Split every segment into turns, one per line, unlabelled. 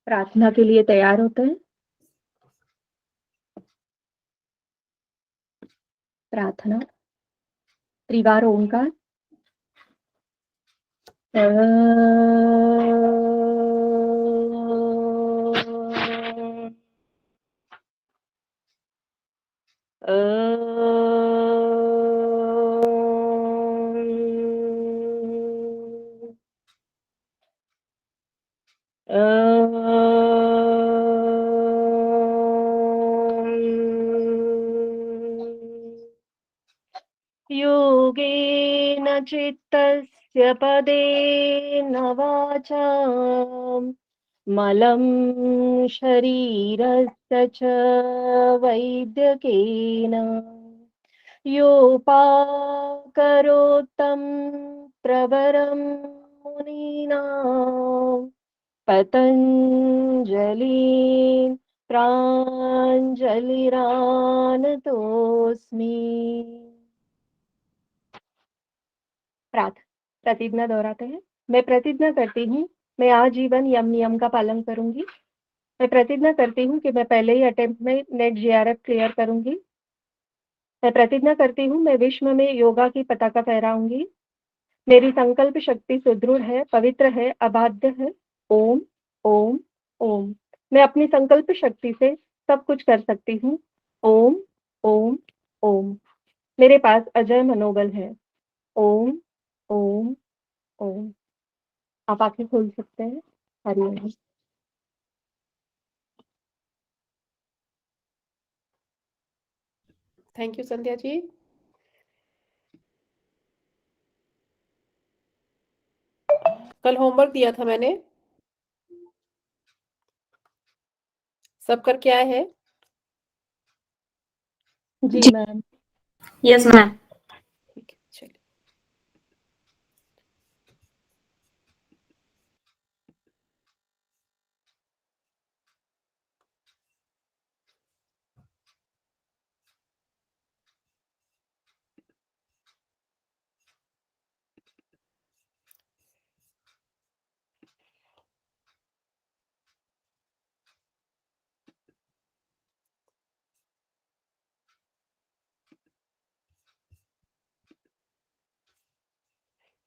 प्रार्थना के लिए तैयार होते हैं। प्रार्थना त्रिवार ओंकार। योगेन चित्तस्य पदेन वाचा मलं शरीरस्य च वैद्यकेन योपाकरोत्तं प्रवरं मुनीनां पतञ्जलिं प्राञ्जलिरानतोऽस्मि। प्रतिज्ञा दोहराते हैं। मैं प्रतिज्ञा करती हूँ मैं आजीवन यम नियम का पालन करूंगी। मैं प्रतिज्ञा करती हूँ कि मैं पहले ही अटेम्प्ट में नेट जीआरएफ क्लियर करूंगी। मैं प्रतिज्ञा करती हूँ मैं विश्व में योगा की पताका फहराऊंगी। मेरी संकल्प शक्ति सुदृढ़ है, पवित्र है, अबाध्य है। ओम ओम ओम। मैं अपनी संकल्प शक्ति से सब कुछ कर सकती हूँ। ओम ओम ओम। मेरे पास अजय मनोबल है। ओम ओम ओम। आप आंखें खोल सकते हैं। हरिओम।
Thank you Sandhya ji. कल होमवर्क दिया था मैंने, सब करके आए हैं?
जी मैम।
Yes ma'am.
ठीक है, चलिए।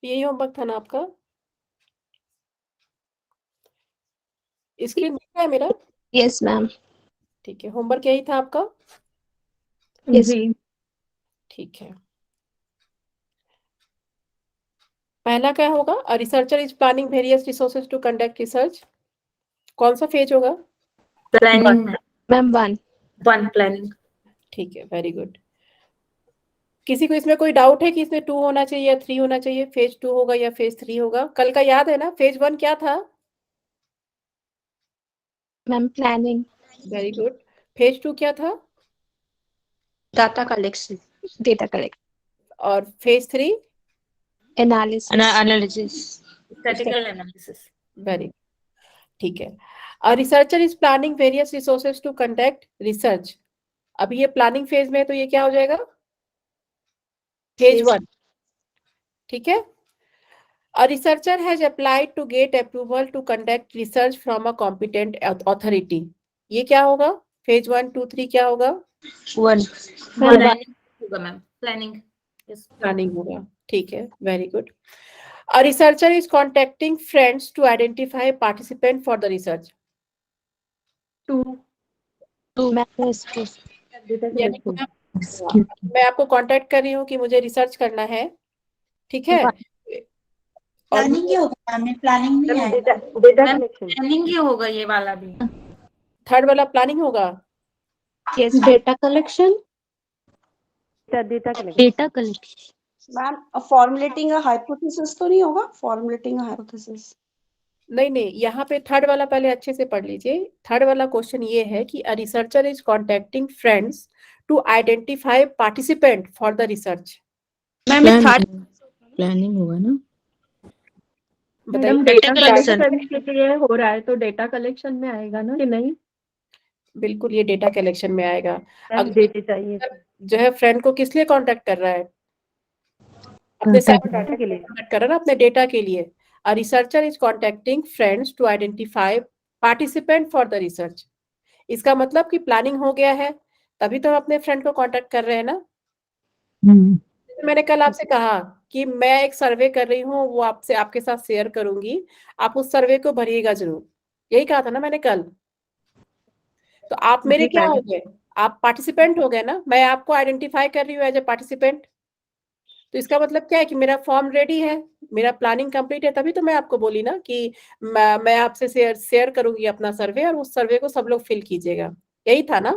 यही होमवर्क था ना आपका? स्क्रीन दिख रहा है मेरा?
Yes ma'am.
ठीक है, होमवर्क यही था आपका?
जी।
ठीक है। पहला क्या होगा? A researcher is planning various resources to conduct research. कौन सा फेज होगा?
Planning ma'am. One planning.
ठीक है, वेरी गुड। किसी को इसमें कोई डाउट है कि इसमें 2 होना चाहिए या 3 होना चाहिए? फेज 2 होगा या फेज 3 होगा? कल का याद है ना? फेज 1 क्या था?
Ma'am planning.
Very good. Phase 2 क्या था?
Data collection. Data collect.
और phase 3?
Analysis.
Statistical analysis. Very ठीक है। A researcher is planning various resources to conduct research. अभी ये प्लानिंग फेज में है तो ये क्या हो जाएगा? फेज 1। ठीक है। A researcher has applied to get approval to conduct research from a competent authority. ये क्या होगा? फेज 1 2 3 क्या होगा?
वन होगा मैम। प्लानिंग।
प्लानिंग होगा। ठीक है, very good. A researcher is contacting friends to identify participant for the research.
2
यानी मैं आपको कांटेक्ट कर रही हूँ कि मुझे रिसर्च करना है, ठीक है? और
प्लानिंग ही होगा मैम, प्लानिंग नहीं आएगा।
Data collection.
प्लानिंग ही होगा ये वाला भी।
थर्ड वाला प्लानिंग होगा।
Yes
data collection. Data
collection.
Ma'am formulating a hypothesis तो नहीं होगा? फॉर्मुलेटिंग अ हाइपोथेसिस
नहीं नहीं, यहाँ पे थर्ड वाला पहले अच्छे से पढ़ लीजिए। थर्ड वाला क्वेश्चन ये है कि a researcher is contacting friends to identify participant for the research.
Ma'am third planning होगा ना?
बताइए।
डेटा कलेक्शन के लिए हो रहा है तो डेटा कलेक्शन में आएगा ना कि नहीं?
बिल्कुल, ये डेटा कलेक्शन में आएगा।
डेटा चाहिए
जो है फ्रेंड को किस लिए कांटेक्ट कर रहा है? अपने
डाटा के लिए।
कांटेक्ट कर रहा है ना, अपने डेटा के लिए। A researcher is contacting friends to identify participant for the research. इसका मतलब कि प्लानिंग हो गया है, तभी तो हम अपने फ्रेंड को कांटेक्ट कर रहे हैं ना। मैंने कल आपसे कहा कि मैं एक सर्वे कर रही हूँ, वो आपसे आपके साथ शेयर करूंगी, आप उस सर्वे को भरिएगा जरूर, यही कहा था ना मैंने कल। तो आप मेरे क्या हो गए, आप पार्टिसिपेंट हो गए ना, मैं आपको आइडेंटिफाई कर रही हूँ एज ए पार्टिसिपेंट। तो इसका मतलब क्या है कि मेरा फॉर्म रेडी है, मेरा प्लानिंग कंप्लीट है, तभी तो मैं आपको बोली ना कि मैं आपसे शेयर करूंगी अपना सर्वे, और उस सर्वे को सब लोग फिल कीजिएगा, यही था ना।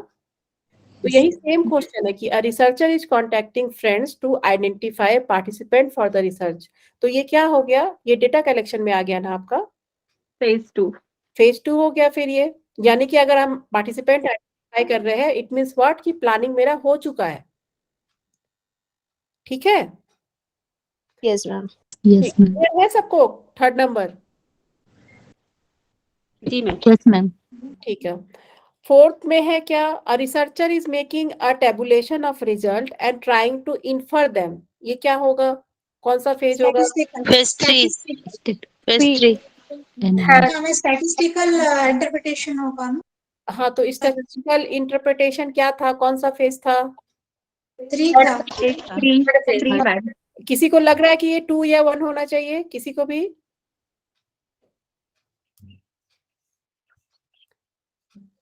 तो यही सेम क्वेश्चन है कि a researcher is contacting friends to identify participant for the research. तो ये क्या हो गया, ये डेटा कलेक्शन में आ गया ना आपका,
फेज 2।
फेज 2 हो गया फिर ये। यानी कि अगर हम पार्टिसिपेंट आइडेंटिफाई कर रहे हैं, इट मीन्स व्हाट कि प्लानिंग मेरा हो चुका है। ठीक है,
यस मैम।
ठीक है सबको। थर्ड नंबर,
जी मैम। Yes ma'am.
ठीक है। फोर्थ में है क्या, a researcher is making a tabulation of result and trying to infer them. ये क्या होगा, कौन सा फेज होगा?
फेज 3
स्टैटिस्टिकल इंटरप्रिटेशन होगा ना।
हाँ, तो स्टैटिस्टिकल इंटरप्रिटेशन क्या था, कौन सा फेज था?
3 था।
3 मैम।
किसी को लग रहा है कि ये 2 या 1 होना चाहिए, किसी को भी?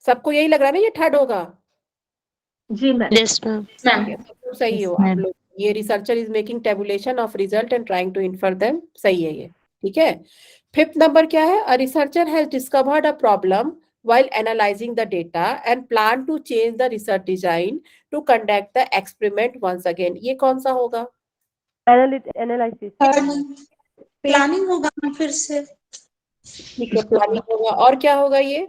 सबको यही लग रहा है ना ये थर्ड होगा?
जी मैम।
Yes ma'am.
तो सही हो आप लोग, ये researcher is making tabulation of result and trying to infer them, सही है ये। ठीक है। फिफ्थ नंबर क्या है, a researcher has discovered a problem while analyzing the data and plan to change the research design to conduct the experiment once again। ये कौन सा होगा?
एनालिसिस।
प्लानिंग होगा ना फिर से।
ठीक है, प्लानिंग होगा। और क्या होगा ये?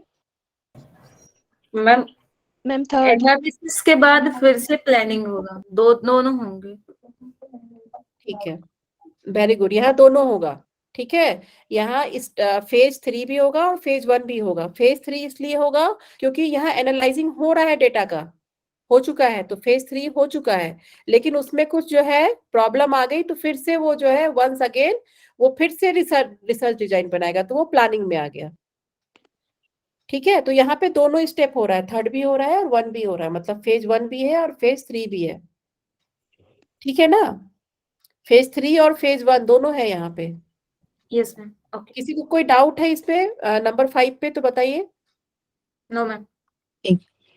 मैम थर्ड एनालिसिस के बाद फिर से प्लानिंग होगा, दोनों होंगे।
ठीक है, वेरी गुड, यहाँ दोनों होगा। ठीक है, यहाँ इस फेज 3 भी होगा और फेज 1 भी होगा। फेज 3 इसलिए होगा क्योंकि यहाँ एनालाइजिंग हो रहा है, डेटा का हो चुका है, तो फेज 3 हो चुका है, लेकिन उसमें कुछ जो है प्रॉब्लम आ गई, तो फिर से वो जो है वंस अगेन वो फिर से रिसर्च डिजाइन बनाएगा, तो वो प्लानिंग में आ गया। ठीक है, तो यहाँ पे दोनों स्टेप हो रहा है, थर्ड भी हो रहा है और 1 भी हो रहा है, मतलब फेज 1 भी है और फेज 3 भी है। ठीक है ना, फेज 3 और फेज 1 दोनों है यहाँ पे।
Yes ma'am. ओके।
किसी को कोई डाउट है इस पे, नंबर 5 पे, तो बताइए।
No ma'am.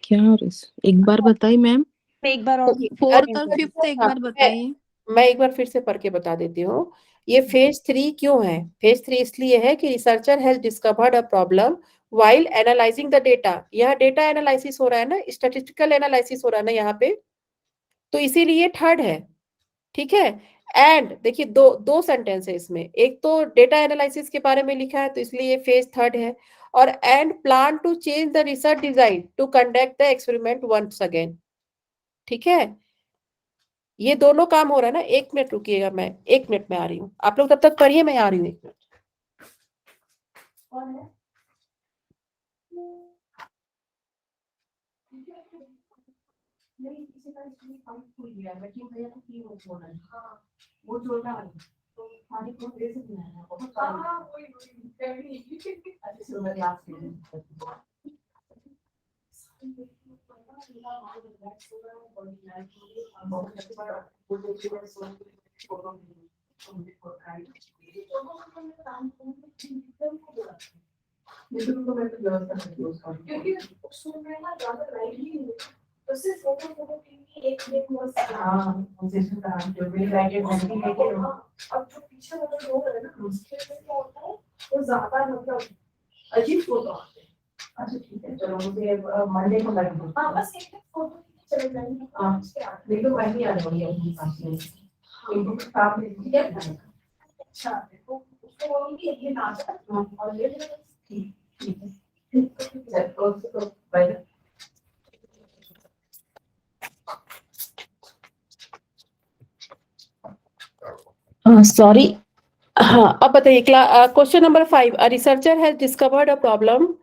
क्या एक बार बताइए मैम।
एक बार और
फोर्थ और फिफ्थ एक बार बताइए।
मैं एक बार फिर से पढ़ के बता देती हूँ। ये फेज 3 क्यों है? फेज 3 इसलिए है कि researcher has discovered a problem while analysing the data. यह डेटा एनालिसिस हो रहा है ना, स्टैटिस्टिकल एनालिसिस हो रहा है ना यहाँ पे, तो इसीलिए थर्ड है। ठीक है, एंड देखिए दो सेंटेंस है इसमें, एक तो डेटा एनालिसिस के बारे में लिखा है, तो इसलिए ये फेज थर्ड है, और and plan to change the research design to conduct the experiment once again. ठीक है, ये दोनों काम हो रहा है ना। 1 मिनट रुकिएगा, मैं 1 मिनट में आ रही हूँ, आप लोग तब तक पढ़िए, मैं आ रही हूँ 1 मिनट। कौन है? नहीं, किसी का इसमें काम खुल गया है, लेकिन भैया को की वो छोड़ रहा है। हाँ, वो छोड़ना है, तो खाने को दे सकते हैं, बहुत काम। हाँ, वही अच्छे से मैं याद करूँ। अजीब फोटो आते हैं। अच्छा ठीक है, चलो मुझे मंडे को लग दो। हाँ, बस एक फोटो चले जाएंगे। हाँ, देखो मैं भी आ जाऊंगी अपने पास में। इनको काम ठीक है। अच्छा, देखो उसको बोलूंगी ये ना जा और ले ले। ठीक है, चलो बाय। सॉरी। हाँ, अब बताइए, question number 5, a researcher has discovered a problem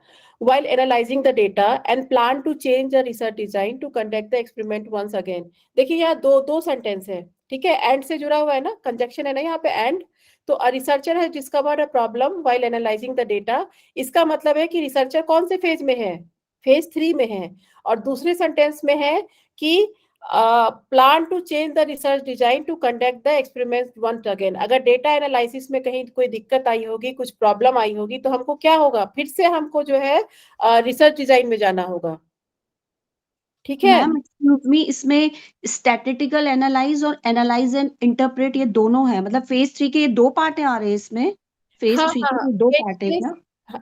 while analyzing the data and plan to change the research design to conduct the experiment once again। देखिए यहाँ दो सेंटेंस है, ठीक है, एंड से जुड़ा हुआ है ना, कंजक्शन है ना यहाँ पे एंड, तो अ researcher has discovered a problem while analysing the data, इसका मतलब है कि रिसर्चर कौन से फेज में है, फेज 3 में है। और दूसरे सेंटेंस में है कि plan to change the research design to conduct the experiment once again. अगर डेटा एनालिसिस में कहीं कोई दिक्कत आई होगी, कुछ प्रॉब्लम आई होगी, तो हमको क्या होगा, फिर से हमको जो है रिसर्च डिजाइन में जाना होगा। ठीक है।
मैम एक्सक्यूज मी, इसमें स्टैटिस्टिकल एनालाइज और एनालाइज एंड इंटरप्रेट ये दोनों है, मतलब फेज 3 के ये 2 पार्ट आ रहे हैं इसमें, फेज
हाँ
3
हाँ
के
हाँ,
ये 2 पार्ट है क्या?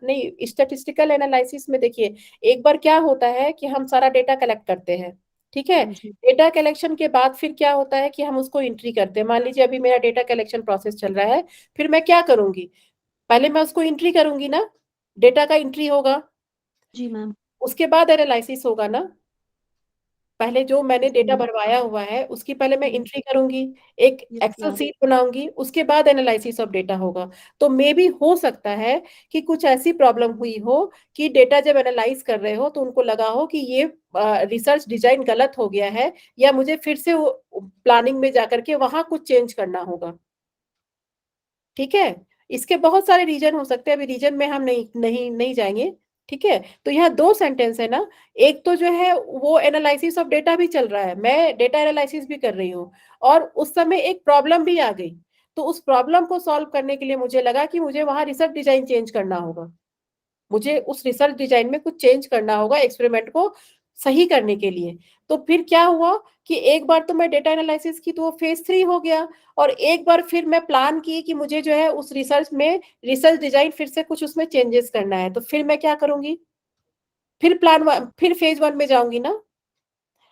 नहीं, स्टैटिस्टिकल एनालिसिस में देखिए, एक बार क्या होता है कि हम सारा डेटा कलेक्ट करते हैं, ठीक है।
जी
डेटा कलेक्शन के बाद फिर क्या होता है कि हम उसको एंट्री करते हैं। मान लीजिए अभी मेरा डेटा कलेक्शन प्रोसेस चल रहा है, फिर मैं क्या करूंगी, पहले मैं उसको एंट्री करूंगी ना, डेटा का एंट्री होगा,
जी मैम।
उसके बाद एनालिसिस होगा ना। पहले जो मैंने डेटा भरवाया हुआ है उसकी पहले मैं एंट्री करूंगी, एक
यस
एक्सेल
मैम।
सीट बनाऊंगी, उसके बाद एनालिसिस ऑफ डेटा होगा। तो मे बी हो सकता है कि कुछ ऐसी प्रॉब्लम हुई हो कि डेटा जब एनालाइज कर रहे हो तो उनको लगा हो कि ये रिसर्च डिजाइन गलत हो गया है, या मुझे फिर से प्लानिंग में जाकर के वहां कुछ चेंज करना होगा। ठीक है, इसके बहुत सारे रीजन हो सकते हैं, अभी रीजन में हम नहीं जाएंगे। ठीक है, तो यहाँ 2 सेंटेंस है ना, एक तो जो है वो एनालिसिस ऑफ डेटा भी चल रहा है, मैं डेटा एनालिसिस भी कर रही हूँ, और उस समय एक प्रॉब्लम भी आ गई, तो उस प्रॉब्लम को सॉल्व करने के लिए मुझे लगा कि मुझे वहां रिसर्च डिजाइन चेंज करना होगा, मुझे उस रिसर्च डिजाइन में कुछ चेंज करना होगा एक्सपेरिमेंट को सही करने के लिए। तो फिर क्या हुआ कि एक बार तो मैं डेटा एनालिसिस की तो वो फेज 3 हो गया, और एक बार फिर मैं प्लान की कि मुझे जो है उस रिसर्च में रिसर्च डिजाइन फिर से कुछ उसमें चेंजेस करना है, तो फिर मैं क्या करूंगी, फिर फेज 1 में जाऊंगी ना।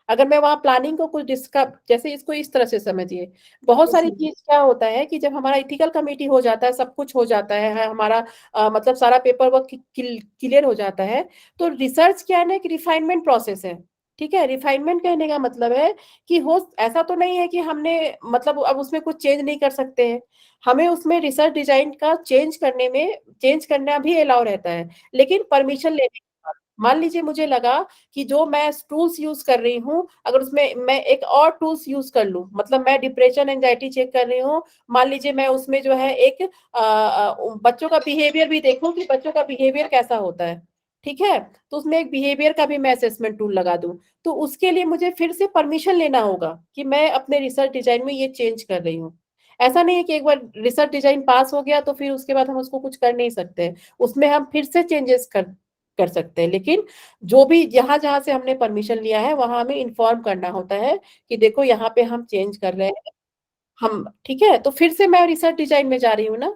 अगर मैं वहां प्लानिंग को कुछ डिस्कस, जैसे इसको इस तरह से समझिए, बहुत सारी चीज क्या होता है कि जब हमारा इथिकल कमेटी हो जाता है, सब कुछ हो जाता है हमारा मतलब सारा पेपर वर्क क्लियर हो जाता है, तो रिसर्च क्या है ना, एक रिफाइनमेंट प्रोसेस है। ठीक है, रिफाइनमेंट कहने का मतलब है कि हो ऐसा तो नहीं है कि हमने मतलब अब उसमें कुछ चेंज नहीं कर सकते हैं, हमें उसमें रिसर्च डिजाइन का चेंज करना भी अलाउ रहता है, लेकिन परमिशन लेने के बाद। मान लीजिए मुझे लगा कि जो मैं टूल्स यूज कर रही हूँ, अगर उसमें मैं एक और टूल्स यूज कर लूं, मतलब मैं डिप्रेशन एंजाइटी चेक कर रही हूँ, मान लीजिए मैं उसमें जो है एक बच्चों का बिहेवियर भी देखूं कि बच्चों का बिहेवियर कैसा होता है। ठीक है, तो उसमें एक बिहेवियर का भी मैं असेसमेंट टूल लगा दूं, तो उसके लिए मुझे फिर से परमिशन लेना होगा कि मैं अपने रिसर्च डिजाइन में ये चेंज कर रही हूँ। ऐसा नहीं है कि एक बार रिसर्च डिजाइन पास हो गया तो फिर उसके बाद हम उसको कुछ कर नहीं सकते, उसमें हम फिर से चेंजेस कर सकते हैं, लेकिन जो भी जहां जहां से हमने परमिशन लिया है वहां हमें इन्फॉर्म करना होता है कि देखो यहाँ पे हम चेंज कर रहे हैं हम। ठीक है, तो फिर से मैं रिसर्च डिजाइन में जा रही हूँ ना,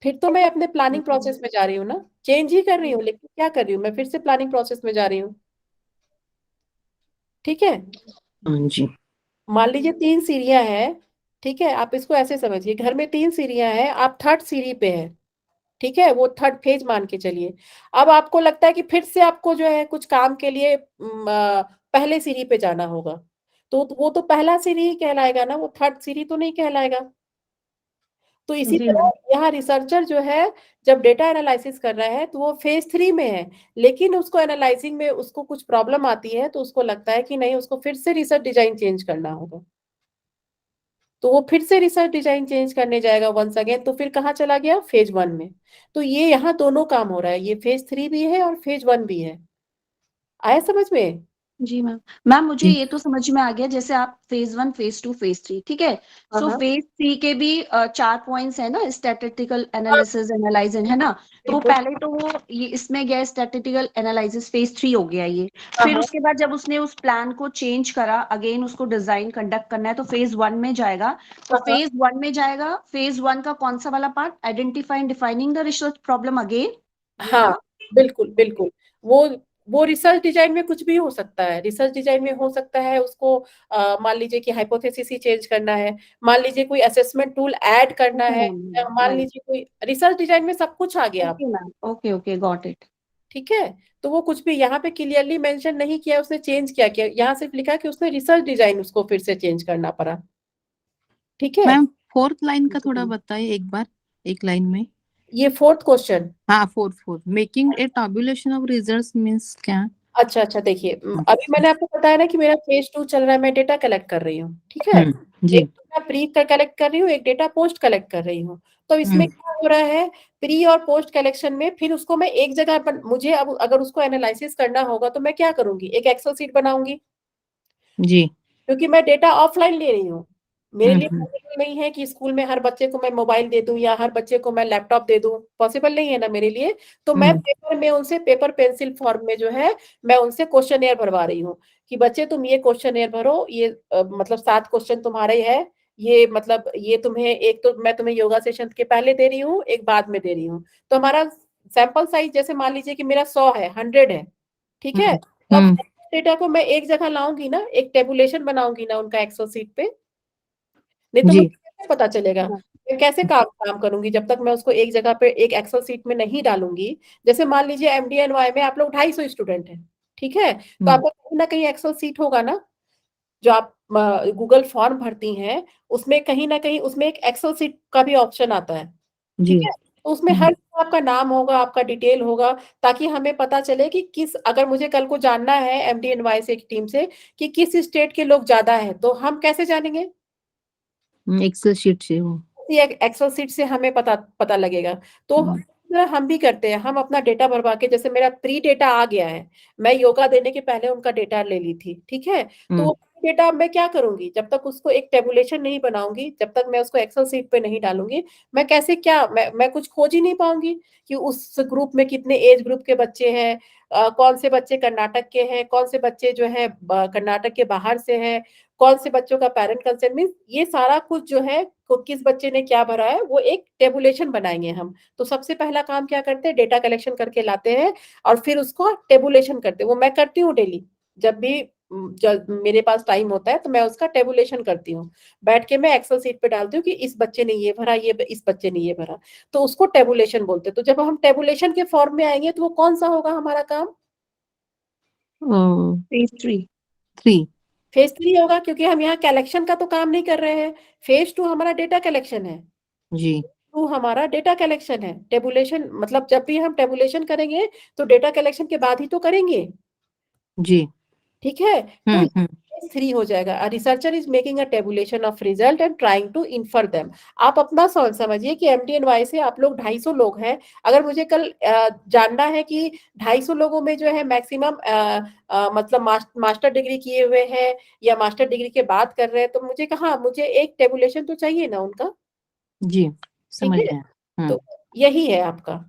फिर तो मैं अपने प्लानिंग प्रोसेस में जा रही हूँ ना, चेंज ही कर रही हूँ, लेकिन क्या कर रही हूँ, मैं फिर से प्लानिंग प्रोसेस में जा रही हूँ। ठीक है,
हाँ जी।
मान लीजिए 3 सीढ़ियां हैं, ठीक है, आप इसको ऐसे समझिए, घर में 3 सीढ़ियां हैं, आप 3rd सीढ़ी पे हैं। ठीक है, वो 3rd फेज मान के चलिए। अब आपको लगता है कि फिर से आपको जो है कुछ काम के लिए पहले सीढ़ी पे जाना होगा, तो वो तो पहला सीढ़ी ही कहलाएगा ना, वो 3rd सीढ़ी तो नहीं कहलाएगा। तो इसी
जी
तरह
मैम।
यहाँ रिसर्चर जो है जब डेटा एनालिसिस कर रहा है तो वो फेज 3 में है, लेकिन उसको एनालाइजिंग में उसको कुछ प्रॉब्लम आती है, तो उसको लगता है कि नहीं, उसको फिर से रिसर्च डिजाइन चेंज करना होगा, तो वो फिर से रिसर्च डिजाइन चेंज करने जाएगा वंस अगेन, तो फिर कहाँ चला गया, फेज 1 में। तो ये यहाँ दोनों काम हो रहा है, ये फेज 3 भी है और फेज 1 भी है। आया समझ में?
जी मैम। मैम मुझे
जी।
ये तो समझ में आ गया, जैसे आप फेज 1 फेज 2 फेज 3, ठीक है।
हाँ
सो
हाँ
फेज 3 के भी 4 पॉइंट्स है ना, स्टैटिस्टिकल एनालिसिस एनालाइज है ना। तो
बिल्कुल।
पहले तो वो ये इसमें गया स्टैटिस्टिकल एनालिसिस, फेज 3 हो गया ये।
हाँ
फिर
हाँ
उसके बाद जब उसने उस प्लान को चेंज करा, अगेन उसको डिजाइन कंडक्ट करना है, तो फेज 1 में जाएगा। तो
हाँ हाँ
फेज 1 में जाएगा, फेज 1 का कौन सा वाला part, identify and defining the research problem again, ये
हाँ,
था।
बिल्कुल बिल्कुल। वो वो रिसर्च डिजाइन में कुछ भी हो सकता है, रिसर्च डिजाइन में हो सकता है उसको मान लीजिए कि हाइपोथेसिस ही चेंज करना है, मान लीजिए कोई असेसमेंट टूल ऐड करना
ओके
है,
मैम।
या मान
राइट।
लीजिए कोई रिसर्च डिजाइन में सब कुछ आ गया।
Okay ma'am, okay okay, got it.
ठीक है, तो वो कुछ भी यहाँ पे क्लियरली मेंशन नहीं किया उसने चेंज क्या किया, यहाँ सिर्फ लिखा कि उसने रिसर्च डिजाइन उसको फिर से चेंज करना पड़ा। ठीक है,
मैम 4th लाइन का थोड़ा बताइए एक बार, एक लाइन में।
ये 4th क्वेश्चन।
हाँ, 4th making a tabulation of results means क्या?
अच्छा अच्छा, देखिए अभी मैंने आपको बताया ना कि मेरा फेज 2 चल रहा है, मैं डेटा कलेक्ट कर रही हूँ, ठीक है।
जी
एक डेटा प्री कलेक्ट कर रही हूँ, एक डेटा पोस्ट कलेक्ट कर रही हूँ। तो इसमें क्या हो रहा है, प्री और पोस्ट कलेक्शन में फिर उसको मैं एक जगह पर, मुझे अब अगर उसको एनालिसिस करना होगा तो मैं क्या करूंगी, एक एक्सेल सीट बनाऊंगी,
जी
क्योंकि मैं डेटा ऑफलाइन ले रही हूँ। मेरे लिए
हम्म,
पॉसिबल नहीं है कि स्कूल में हर बच्चे को मैं मोबाइल दे दूं या हर बच्चे को मैं लैपटॉप दे दूं, पॉसिबल नहीं है ना मेरे लिए। तो मैं पेपर में उनसे, पेपर पेंसिल फॉर्म में जो है, मैं उनसे क्वेश्चन भरवा रही हूँ कि बच्चे तुम ये क्वेश्चन भरो, ये मतलब 7 क्वेश्चन तुम्हारे है, ये मतलब ये तुम्हें, एक तो मैं तुम्हें योगा सेशन के पहले दे रही हूँ, एक बाद में दे रही हूँ। तो हमारा सैंपल साइज जैसे मान लीजिए कि मेरा 100 है, 100 है, ठीक है। तो अब डेटा को मैं एक जगह लाऊंगी ना, एक टेबुलेशन बनाऊंगी ना उनका एक्सेल सीट पे, नहीं तो
जी
मुझे कैसे पता चलेगा, मैं कैसे काम करूंगी जब तक मैं उसको एक जगह पे एक एक्सेल सीट में नहीं डालूंगी। जैसे मान लीजिए एमडीएनवाई में आप लोग 250 स्टूडेंट हैं, ठीक है, तो आपका कहीं ना कहीं एक्सेल सीट होगा ना, जो आप गूगल फॉर्म भरती हैं, उसमें कहीं ना कहीं उसमें एक एक्सेल सीट का भी ऑप्शन आता है, ठीक
जी
है। तो उसमें हर आपका नाम होगा, आपका डिटेल होगा, ताकि हमें पता चले कि किस, अगर मुझे कल को जानना है एमडीएनवाई से की टीम से कि किस स्टेट के लोग ज्यादा हैं, तो हम कैसे जानेंगे,
एक्सेल शीट से हो।
ये एक्सेल सीट से हमें पता पता लगेगा। तो हम भी करते हैं, हम अपना डेटा भरवा के, जैसे मेरा प्री डेटा आ गया है, मैं योगा देने के पहले उनका डेटा ले ली थी, ठीक है। तो वो डेटा मैं क्या करूंगी, जब तक उसको एक टेबुलेशन नहीं बनाऊंगी, जब तक मैं उसको एक्सेल सीट पे नहीं डालूंगी, मैं कैसे, क्या मैं कुछ खोज ही नहीं पाऊंगी कि उस ग्रुप में कितने एज ग्रुप के बच्चे हैं, कौन से बच्चे कर्नाटक के हैं, कौन से बच्चे जो है कर्नाटक के बाहर से हैं, कौन से बच्चों का पेरेंट कंसेंट, मीन ये सारा कुछ जो है, किस बच्चे ने क्या भरा है, वो एक टेबुलेशन बनाएंगे हम। तो सबसे पहला काम क्या करते हैं, डेटा कलेक्शन करके लाते हैं और फिर उसको टेबुलेशन करते हैं। वो मैं करती हूँ डेली, जब भी जब मेरे पास टाइम होता है तो मैं उसका टेबुलेशन करती हूँ, बैठ के मैं एक्सेल सीट पे डालती हूँ कि इस बच्चे ने ये भरा, ये इस बच्चे ने ये भरा, तो उसको टेबुलेशन बोलते हैं। तो जब हम टेबुलेशन के फॉर्म में आएंगे तो वो कौन सा होगा हमारा काम,
फेज 3
फेज 3 होगा, क्योंकि हम यहाँ कलेक्शन का तो काम नहीं कर रहे हैं। फेज 2 हमारा डेटा कलेक्शन है,
जी
टू हमारा डेटा कलेक्शन है। टेबुलेशन मतलब जब भी हम टेबुलेशन करेंगे तो डेटा कलेक्शन के बाद ही तो करेंगे,
जी
ठीक है। तो फेज 3 हो जाएगा, researcher is making a tabulation of result and trying to infer them. आप अपना समझिए कि एमडीएनवाई से आप लोग 250 लोग हैं, अगर मुझे कल जानना है कि 250 लोगों में जो है मैक्सिमम मतलब मास्टर डिग्री किए हुए हैं या मास्टर डिग्री के बाद कर रहे हैं, तो मुझे कहा, मुझे एक टेबुलेशन तो चाहिए ना उनका,
जी
ठीक
समझ
है।
गए।
तो यही है आपका,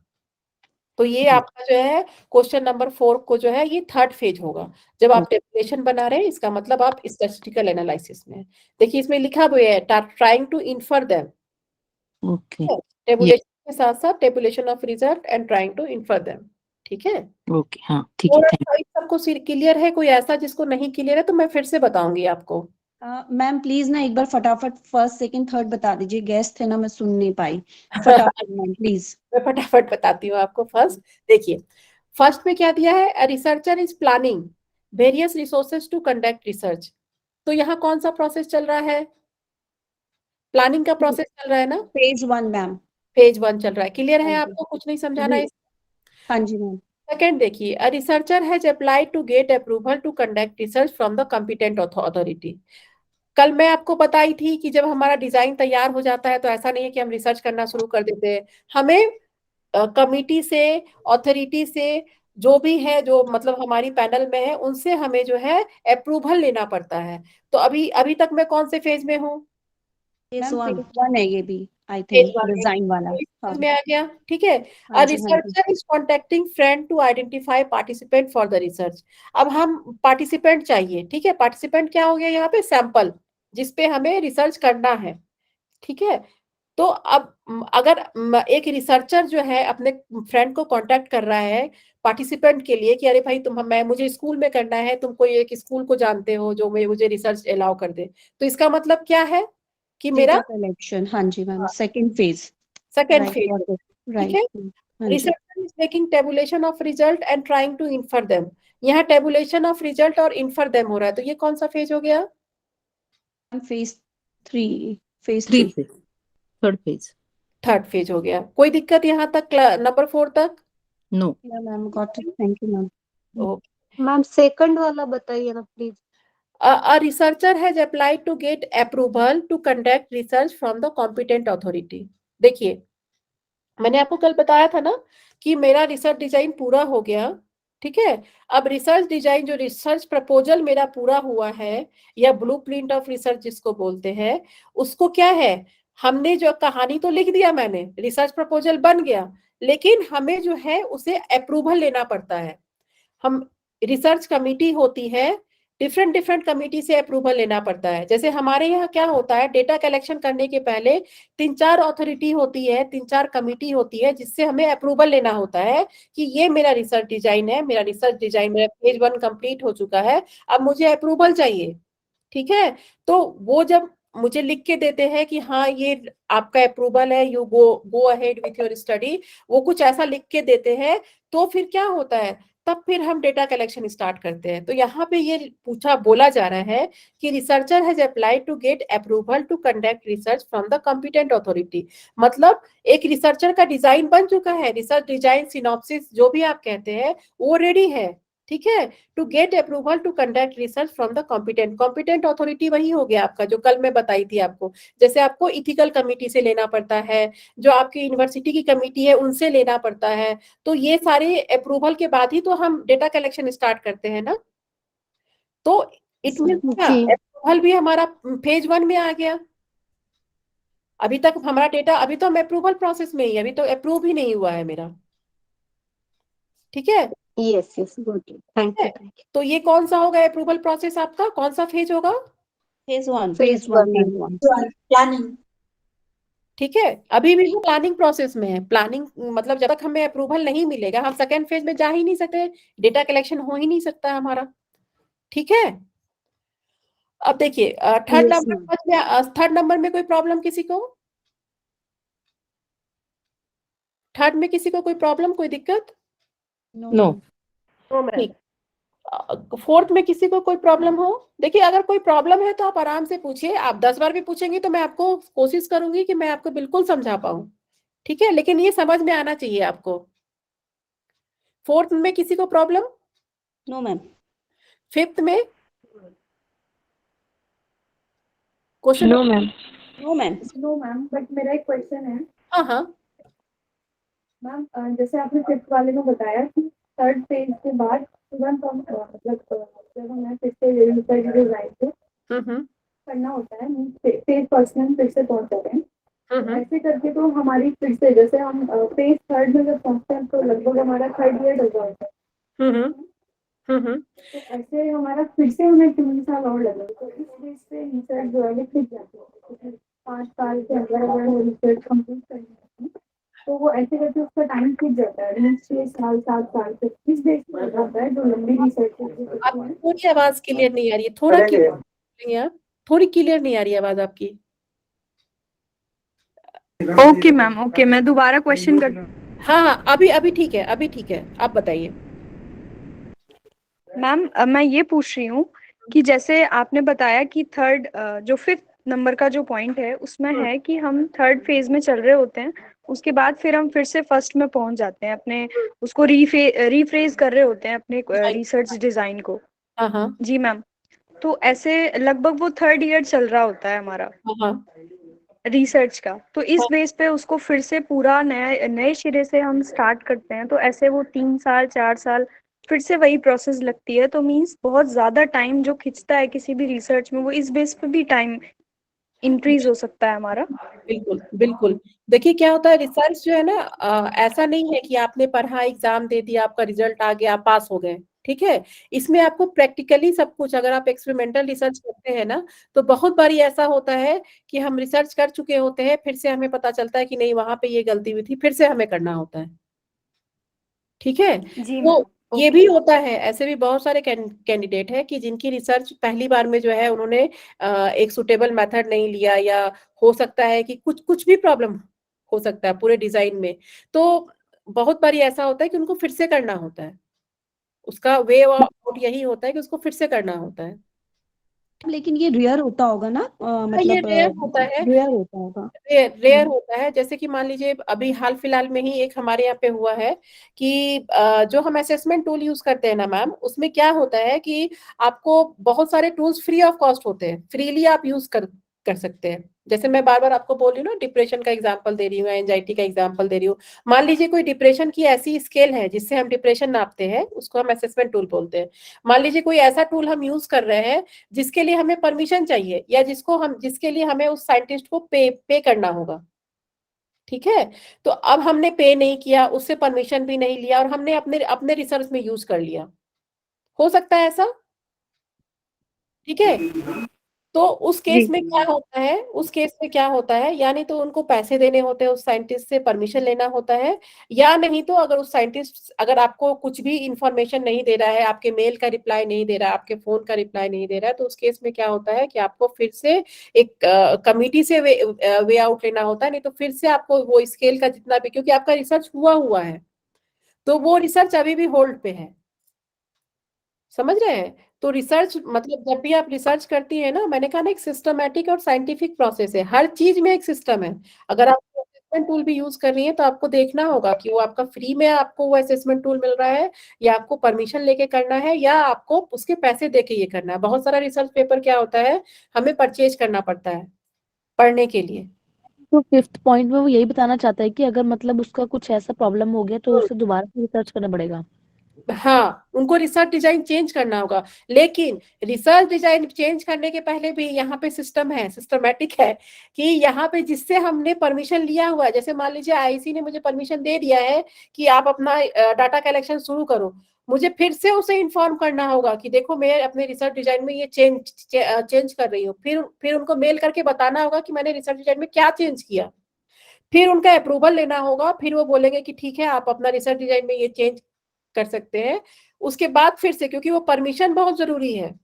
तो ये
जी
आपका जो है क्वेश्चन नंबर 4 को जो है, ये थर्ड फेज होगा। जब आप टेबुलेशन बना रहे हैं, इसका मतलब आप स्टैटिस्टिकल एनालिसिस में हैं। देखिए इसमें लिखा हुआ है trying to infer them,
okay
tabulation के साथ साथ tabulation of result and trying to infer them, ठीक है।
ओके हाँ ठीक है, थैंक
सबको क्लियर है, कोई ऐसा जिसको नहीं क्लियर है तो मैं फिर से बताऊंगी आपको।
मैम प्लीज ना एक बार फटाफट फर्स्ट सेकंड थर्ड बता दीजिए, गेस्ट थे ना, मैं सुन नहीं पाई। फटाफट मैम प्लीज।
मैं फटाफट बताती हूँ आपको। फर्स्ट देखिए, फर्स्ट में क्या दिया है, researcher is planning various resources to conduct research. तो यहाँ कौन सा प्रोसेस चल रहा है, प्लानिंग का प्रोसेस चल रहा है ना,
फेज 1 मैम।
फेज 1 चल रहा है। क्लियर
हाँ
है
जी
आपको, कुछ नहीं समझाना है।
हाँ जी मैम।
सेकेंड देखिए, a researcher has applied to get approval to conduct research from the competent authority. कल मैं आपको बताई थी कि जब हमारा डिजाइन तैयार हो जाता है तो ऐसा नहीं है कि हम रिसर्च करना शुरू कर देते हैं, हमें कमिटी से, ऑथोरिटी से, जो भी है, जो मतलब हमारी पैनल में है, उनसे हमें जो है अप्रूवल लेना पड़ता है। तो अभी अभी तक मैं कौन से फेज में हूँ,
फेज
मैम
1 है ये भी, आई
फेज
थिंक
1 में,
डिजाइन वाला। हाँ
फेज में आ गया, ठीक है।
हाँ
अ
जी हाँ जी।
Researcher is contacting friend to identify participant for the research. अब हम पार्टिसिपेंट चाहिए, ठीक है। पार्टिसिपेंट क्या हो गया यहाँ पे, सैंपल जिसपे हमें रिसर्च करना है, ठीक है। तो अब अगर एक रिसर्चर जो है अपने फ्रेंड को कांटेक्ट कर रहा है पार्टिसिपेंट के लिए कि अरे भाई तुम, मैं, मुझे स्कूल में करना है, तुम कोई एक स्कूल को जानते हो जो मुझे रिसर्च अलाउ कर दे, तो इसका मतलब क्या है कि मेरा
डेटा कलेक्शन, हाँ जी ma'am, second phase.
Second
right
phase,
got it.
ठीक है।
राइट। हाँ जी।
Researcher is making tabulation of result and trying to infer them. यहाँ टेबुलेशन ऑफ रिजल्ट और इन्फर देम हो रहा है, तो ये कौन सा फेज हो गया,
phase 3। Phase
three
3।
Phase, third phase.
Third phase हो गया। कोई दिक्कत यहाँ तक, नंबर 4 तक।
No
ma'am got it, thank you ma'am.
Okay,
ma'am second वाला बताइए ना please.
A researcher has applied to get approval to conduct research from the competent authority. देखिए, मैंने आपको कल बताया था ना कि मेरा रिसर्च डिजाइन पूरा हो गया, ठीक है। अब रिसर्च डिजाइन, जो रिसर्च प्रपोजल मेरा पूरा हुआ है या ब्लूप्रिंट ऑफ रिसर्च जिसको बोलते हैं, उसको क्या है, हमने जो कहानी तो लिख दिया, मैंने रिसर्च प्रपोजल बन गया, लेकिन हमें जो है उसे अप्रूवल लेना पड़ता है। हम रिसर्च कमेटी होती है, डिफरेंट डिफरेंट कमेटी से अप्रूवल लेना पड़ता है। जैसे हमारे यहाँ क्या होता है, डेटा कलेक्शन करने के पहले 3-4 अथॉरिटी होती है, 3-4 कमेटी होती है, जिससे हमें अप्रूवल लेना होता है कि ये मेरा रिसर्च डिजाइन है, मेरा रिसर्च डिजाइन, मेरा फेज 1 कंप्लीट हो चुका है, अब मुझे अप्रूवल चाहिए, ठीक है। तो वो जब मुझे लिख के देते हैं कि हाँ ये आपका अप्रूवल है, you go ahead with your study, वो कुछ ऐसा लिख के देते हैं, तो फिर क्या होता है, तब फिर हम डेटा कलेक्शन स्टार्ट करते हैं। तो यहाँ पे ये बोला जा रहा है कि researcher has applied to get approval to conduct research from the competent authority. मतलब एक रिसर्चर का डिजाइन बन चुका है, रिसर्च डिजाइन, सिनॉप्सिस, जो भी आप कहते हैं, वो रेडी है, ठीक है। To get approval to conduct research from the competent authority वही हो गया आपका, जो कल मैं बताई थी आपको। जैसे आपको इथिकल कमिटी से लेना पड़ता है, जो आपकी यूनिवर्सिटी की कमिटी है उनसे लेना पड़ता है, तो ये सारे अप्रूवल के बाद ही तो हम डेटा कलेक्शन स्टार्ट करते हैं ना। तो इट मीन क्या,
जी
अप्रूवल भी हमारा फेज 1 में आ गया। अभी तक हमारा डेटा, अभी तो हम अप्रूवल प्रोसेस में ही, अभी तो अप्रूव ही नहीं हुआ है मेरा, ठीक है।
Yes yes good thank you
तो ये कौन सा होगा अप्रूवल प्रोसेस आपका, कौन सा फेज होगा?
Phase 1
phase 1
planning.
ठीक है, अभी भी वो प्लानिंग प्रोसेस में है। प्लानिंग मतलब जब तक हमें अप्रूवल नहीं मिलेगा, हम सेकेंड फेज में जा ही नहीं सकते, डेटा कलेक्शन हो ही नहीं सकता हमारा, ठीक है। अब देखिए थर्ड
यस
नंबर
मैम
में, थर्ड नंबर में कोई प्रॉब्लम किसी को? थर्ड में किसी को कोई प्रॉब्लम, कोई दिक्कत?
नो
ठीक। फोर्थ में किसी को कोई प्रॉब्लम हो? देखिए, अगर कोई प्रॉब्लम है तो आप आराम से पूछिए, आप 10 बार भी पूछेंगे तो मैं आपको कोशिश करूंगी कि मैं आपको बिल्कुल समझा पाऊं, ठीक है, लेकिन ये समझ में आना चाहिए आपको। फोर्थ में किसी को प्रॉब्लम?
नो मैम
फिफ्थ में question?
No ma'am
no ma'am
no ma'am, but मेरा एक क्वेश्चन है
हाँ हाँ
मैम। जैसे आपने फिफ्थ वाले में बताया कि थर्ड फेज के बाद तुरंत हम मतलब जब हमें फिर से रिसर्च डिजाइन को
हम्म
करना होता है, फेज फर्स्ट में हम फिर से पहुंच जाते हैं, तो
हम्म
ऐसे करके तो हमारी फिर से, जैसे हम फेज थर्ड में जब पहुंचते हैं तो लगभग हमारा थर्ड ईयर डल जाता है,
हम्म हम्म
तो ऐसे हमारा फिर से हमें 3 साल और लगेगा, तो इस बेस पे रिसर्च जो है वो खिंच जाती है, तो 5 साल के अंदर अगर वो रिसर्च कंप्लीट करनी है तो वो ऐसे करके उसका टाइम खिंच जाता है, मीन्स 6 साल 7 साल तक इस बेस पे हो जाता है जो लंबी रिसर्च
आपकी
है।
थोड़ी आवाज क्लियर नहीं आ रही है, थोड़ा क्लियर आप, थोड़ी क्लियर नहीं आ रही है आवाज आपकी।
ओके मैम ओके मैं दोबारा क्वेश्चन कर
हाँ हाँ, अभी अभी ठीक है, अभी ठीक है, आप बताइए।
मैम मैं ये पूछ रही हूँ कि जैसे आपने बताया कि थर्ड जो फिफ्थ नंबर का जो पॉइंट है उसमें है कि हम थर्ड फेज में चल रहे होते हैं, उसके बाद फिर हम फिर से फर्स्ट में पहुंच जाते हैं, अपने उसको रीफ्रेज कर रहे होते हैं अपने रिसर्च डिजाइन को।
हाँ हाँ
जी मैम, तो ऐसे लगभग वो थर्ड ईयर चल रहा होता है हमारा
हाँ
रिसर्च का, तो इस बेस पे उसको फिर से पूरा नया नए सिरे से हम स्टार्ट करते हैं, तो ऐसे वो 3 साल 4 साल फिर से वही प्रोसेस लगती है, तो मीन्स बहुत ज्यादा टाइम जो खिंचता है किसी भी रिसर्च में, वो इस बेस पे भी टाइम इंक्रीज हो सकता है हमारा।
बिल्कुल बिल्कुल। देखिए क्या होता है, रिसर्च जो है ना, ऐसा नहीं है कि आपने पढ़ा, एग्जाम दे दिया, आपका रिजल्ट आ गया, आप पास हो गए, ठीक है। इसमें आपको प्रैक्टिकली सब कुछ, अगर आप एक्सपेरिमेंटल रिसर्च करते हैं ना, तो बहुत बारी ऐसा होता है कि हम रिसर्च कर चुके होते हैं, फिर से हमें पता चलता है कि नहीं वहां पे ये गलती हुई थी, फिर से हमें करना होता है, ठीक है।
जी
तो
मैम
ये भी होता है, ऐसे भी बहुत सारे कैंडिडेट है कि जिनकी रिसर्च पहली बार में जो है उन्होंने एक सुटेबल मेथड नहीं लिया, या हो सकता है कि कुछ कुछ भी प्रॉब्लम हो सकता है पूरे डिजाइन में, तो बहुत बारी ऐसा होता है कि उनको फिर से करना होता है। उसका वे आउट यही होता है कि उसको फिर से करना होता है।
लेकिन ये रेयर होता होगा ना,
ये
मतलब
रेयर होता है,
रेयर होता होगा।
रेयर होता है। जैसे कि मान लीजिए अभी हाल फिलहाल में ही एक हमारे यहाँ पे हुआ है कि जो हम असेसमेंट टूल यूज करते हैं ना मैम, उसमें क्या होता है कि आपको बहुत सारे टूल्स फ्री ऑफ कॉस्ट होते हैं, फ्रीली आप यूज कर सकते हैं। जैसे मैं बार बार आपको बोल रही हूँ ना, डिप्रेशन का एग्जांपल दे रही हूँ, एंजाइटी का एग्जांपल दे रही हूँ। मान लीजिए कोई डिप्रेशन की ऐसी स्केल है जिससे हम डिप्रेशन नापते हैं, उसको हम असेसमेंट टूल बोलते हैं। मान लीजिए कोई ऐसा टूल हम यूज कर रहे हैं जिसके लिए हमें परमिशन चाहिए, या जिसके लिए हमें उस साइंटिस्ट को पे करना होगा। ठीक है, तो अब हमने पे नहीं किया, उससे परमिशन भी नहीं लिया, और हमने अपने अपने रिसर्च में यूज कर लिया। हो सकता है ऐसा, ठीक है। तो उस केस में क्या होता है, उस केस में क्या होता है, यानी तो उनको पैसे देने होते हैं, उस साइंटिस्ट से परमिशन लेना होता है, या नहीं तो अगर उस साइंटिस्ट अगर आपको कुछ भी इंफॉर्मेशन नहीं दे रहा है, आपके मेल का रिप्लाई नहीं दे रहा है, आपके फोन का रिप्लाई नहीं दे रहा है, तो उस केस में क्या होता है कि आपको फिर से एक कमिटी से वे आउट लेना होता है। नहीं तो फिर से आपको वो स्केल का जितना भी, क्योंकि आपका रिसर्च हुआ है, तो वो रिसर्च अभी भी होल्ड पे है। समझ रहे हैं? तो रिसर्च मतलब जब भी आप रिसर्च करती है ना, मैंने कहा ना, एक सिस्टमैटिक और साइंटिफिक प्रोसेस है, हर चीज में एक सिस्टम है। अगर आप असेसमेंट टूल भी यूज कर रही है तो आपको देखना होगा कि वो आपका फ्री में आपको वो असेसमेंट टूल मिल रहा है, या आपको परमिशन लेके करना है, या आपको उसके पैसे देके ये करना है। बहुत सारा रिसर्च पेपर क्या होता है, हमें परचेज करना पड़ता है पढ़ने के लिए।
तो फिफ्थ पॉइंट में वो यही बताना चाहता है कि अगर मतलब उसका कुछ ऐसा प्रॉब्लम हो गया तो उसे दोबारा से रिसर्च करना पड़ेगा।
हाँ, उनको रिसर्च डिजाइन चेंज करना होगा, लेकिन रिसर्च डिजाइन चेंज करने के पहले भी यहाँ पे सिस्टम है, सिस्टमेटिक है, कि यहाँ पे जिससे हमने परमिशन लिया हुआ है, जैसे मान लीजिए आईसी ने मुझे परमिशन दे दिया है कि आप अपना डाटा कलेक्शन शुरू करो, मुझे फिर से उसे इन्फॉर्म करना होगा कि देखो मैं अपने रिसर्च डिजाइन में ये चेंज कर रही हूँ। फिर उनको मेल करके बताना होगा कि मैंने रिसर्च डिजाइन में क्या चेंज किया, फिर उनका अप्रूवल लेना होगा, फिर वो बोलेंगे कि ठीक है आप अपना रिसर्च डिजाइन में ये चेंज कर सकते हैं। उसके बाद फिर से, क्योंकि वो परमिशन बहुत जरूरी है,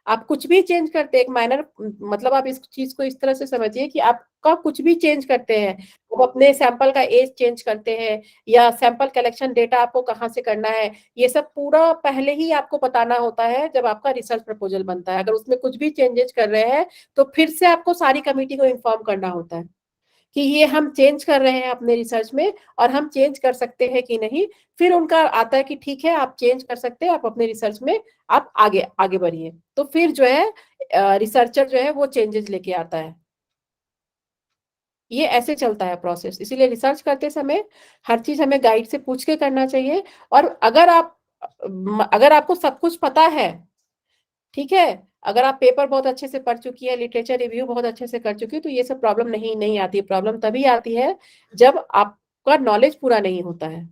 आप कुछ भी चेंज करते हैं, एक माइनर, मतलब आप इस चीज को इस तरह से समझिए कि आपका कुछ भी चेंज करते हैं, वो अपने सैंपल का एज चेंज करते हैं, या सैंपल कलेक्शन डेटा आपको कहाँ से करना है, ये सब पूरा पहले ही आपको बताना होता है जब आपका रिसर्च प्रपोजल बनता है। अगर उसमें कुछ भी चेंजेस कर रहे हैं तो फिर से आपको सारी कमेटी को इन्फॉर्म करना होता है कि ये हम चेंज कर रहे हैं अपने रिसर्च में, और हम चेंज कर सकते हैं कि नहीं। फिर उनका आता है कि ठीक है आप चेंज कर सकते हैं, आप अपने रिसर्च में आप आगे आगे बढ़िए। तो फिर जो है रिसर्चर जो है वो चेंजेस लेके आता है। ये ऐसे चलता है प्रोसेस। इसीलिए रिसर्च करते समय हर चीज हमें गाइड से पूछ के करना चाहिए। और अगर आपको सब कुछ पता है, ठीक है, अगर आप पेपर बहुत अच्छे से पढ़ चुकी है, लिटरेचर रिव्यू बहुत अच्छे से कर चुकी है, तो ये सब प्रॉब्लम नहीं आती। प्रॉब्लम तभी आती है जब आपका नॉलेज पूरा नहीं होता है।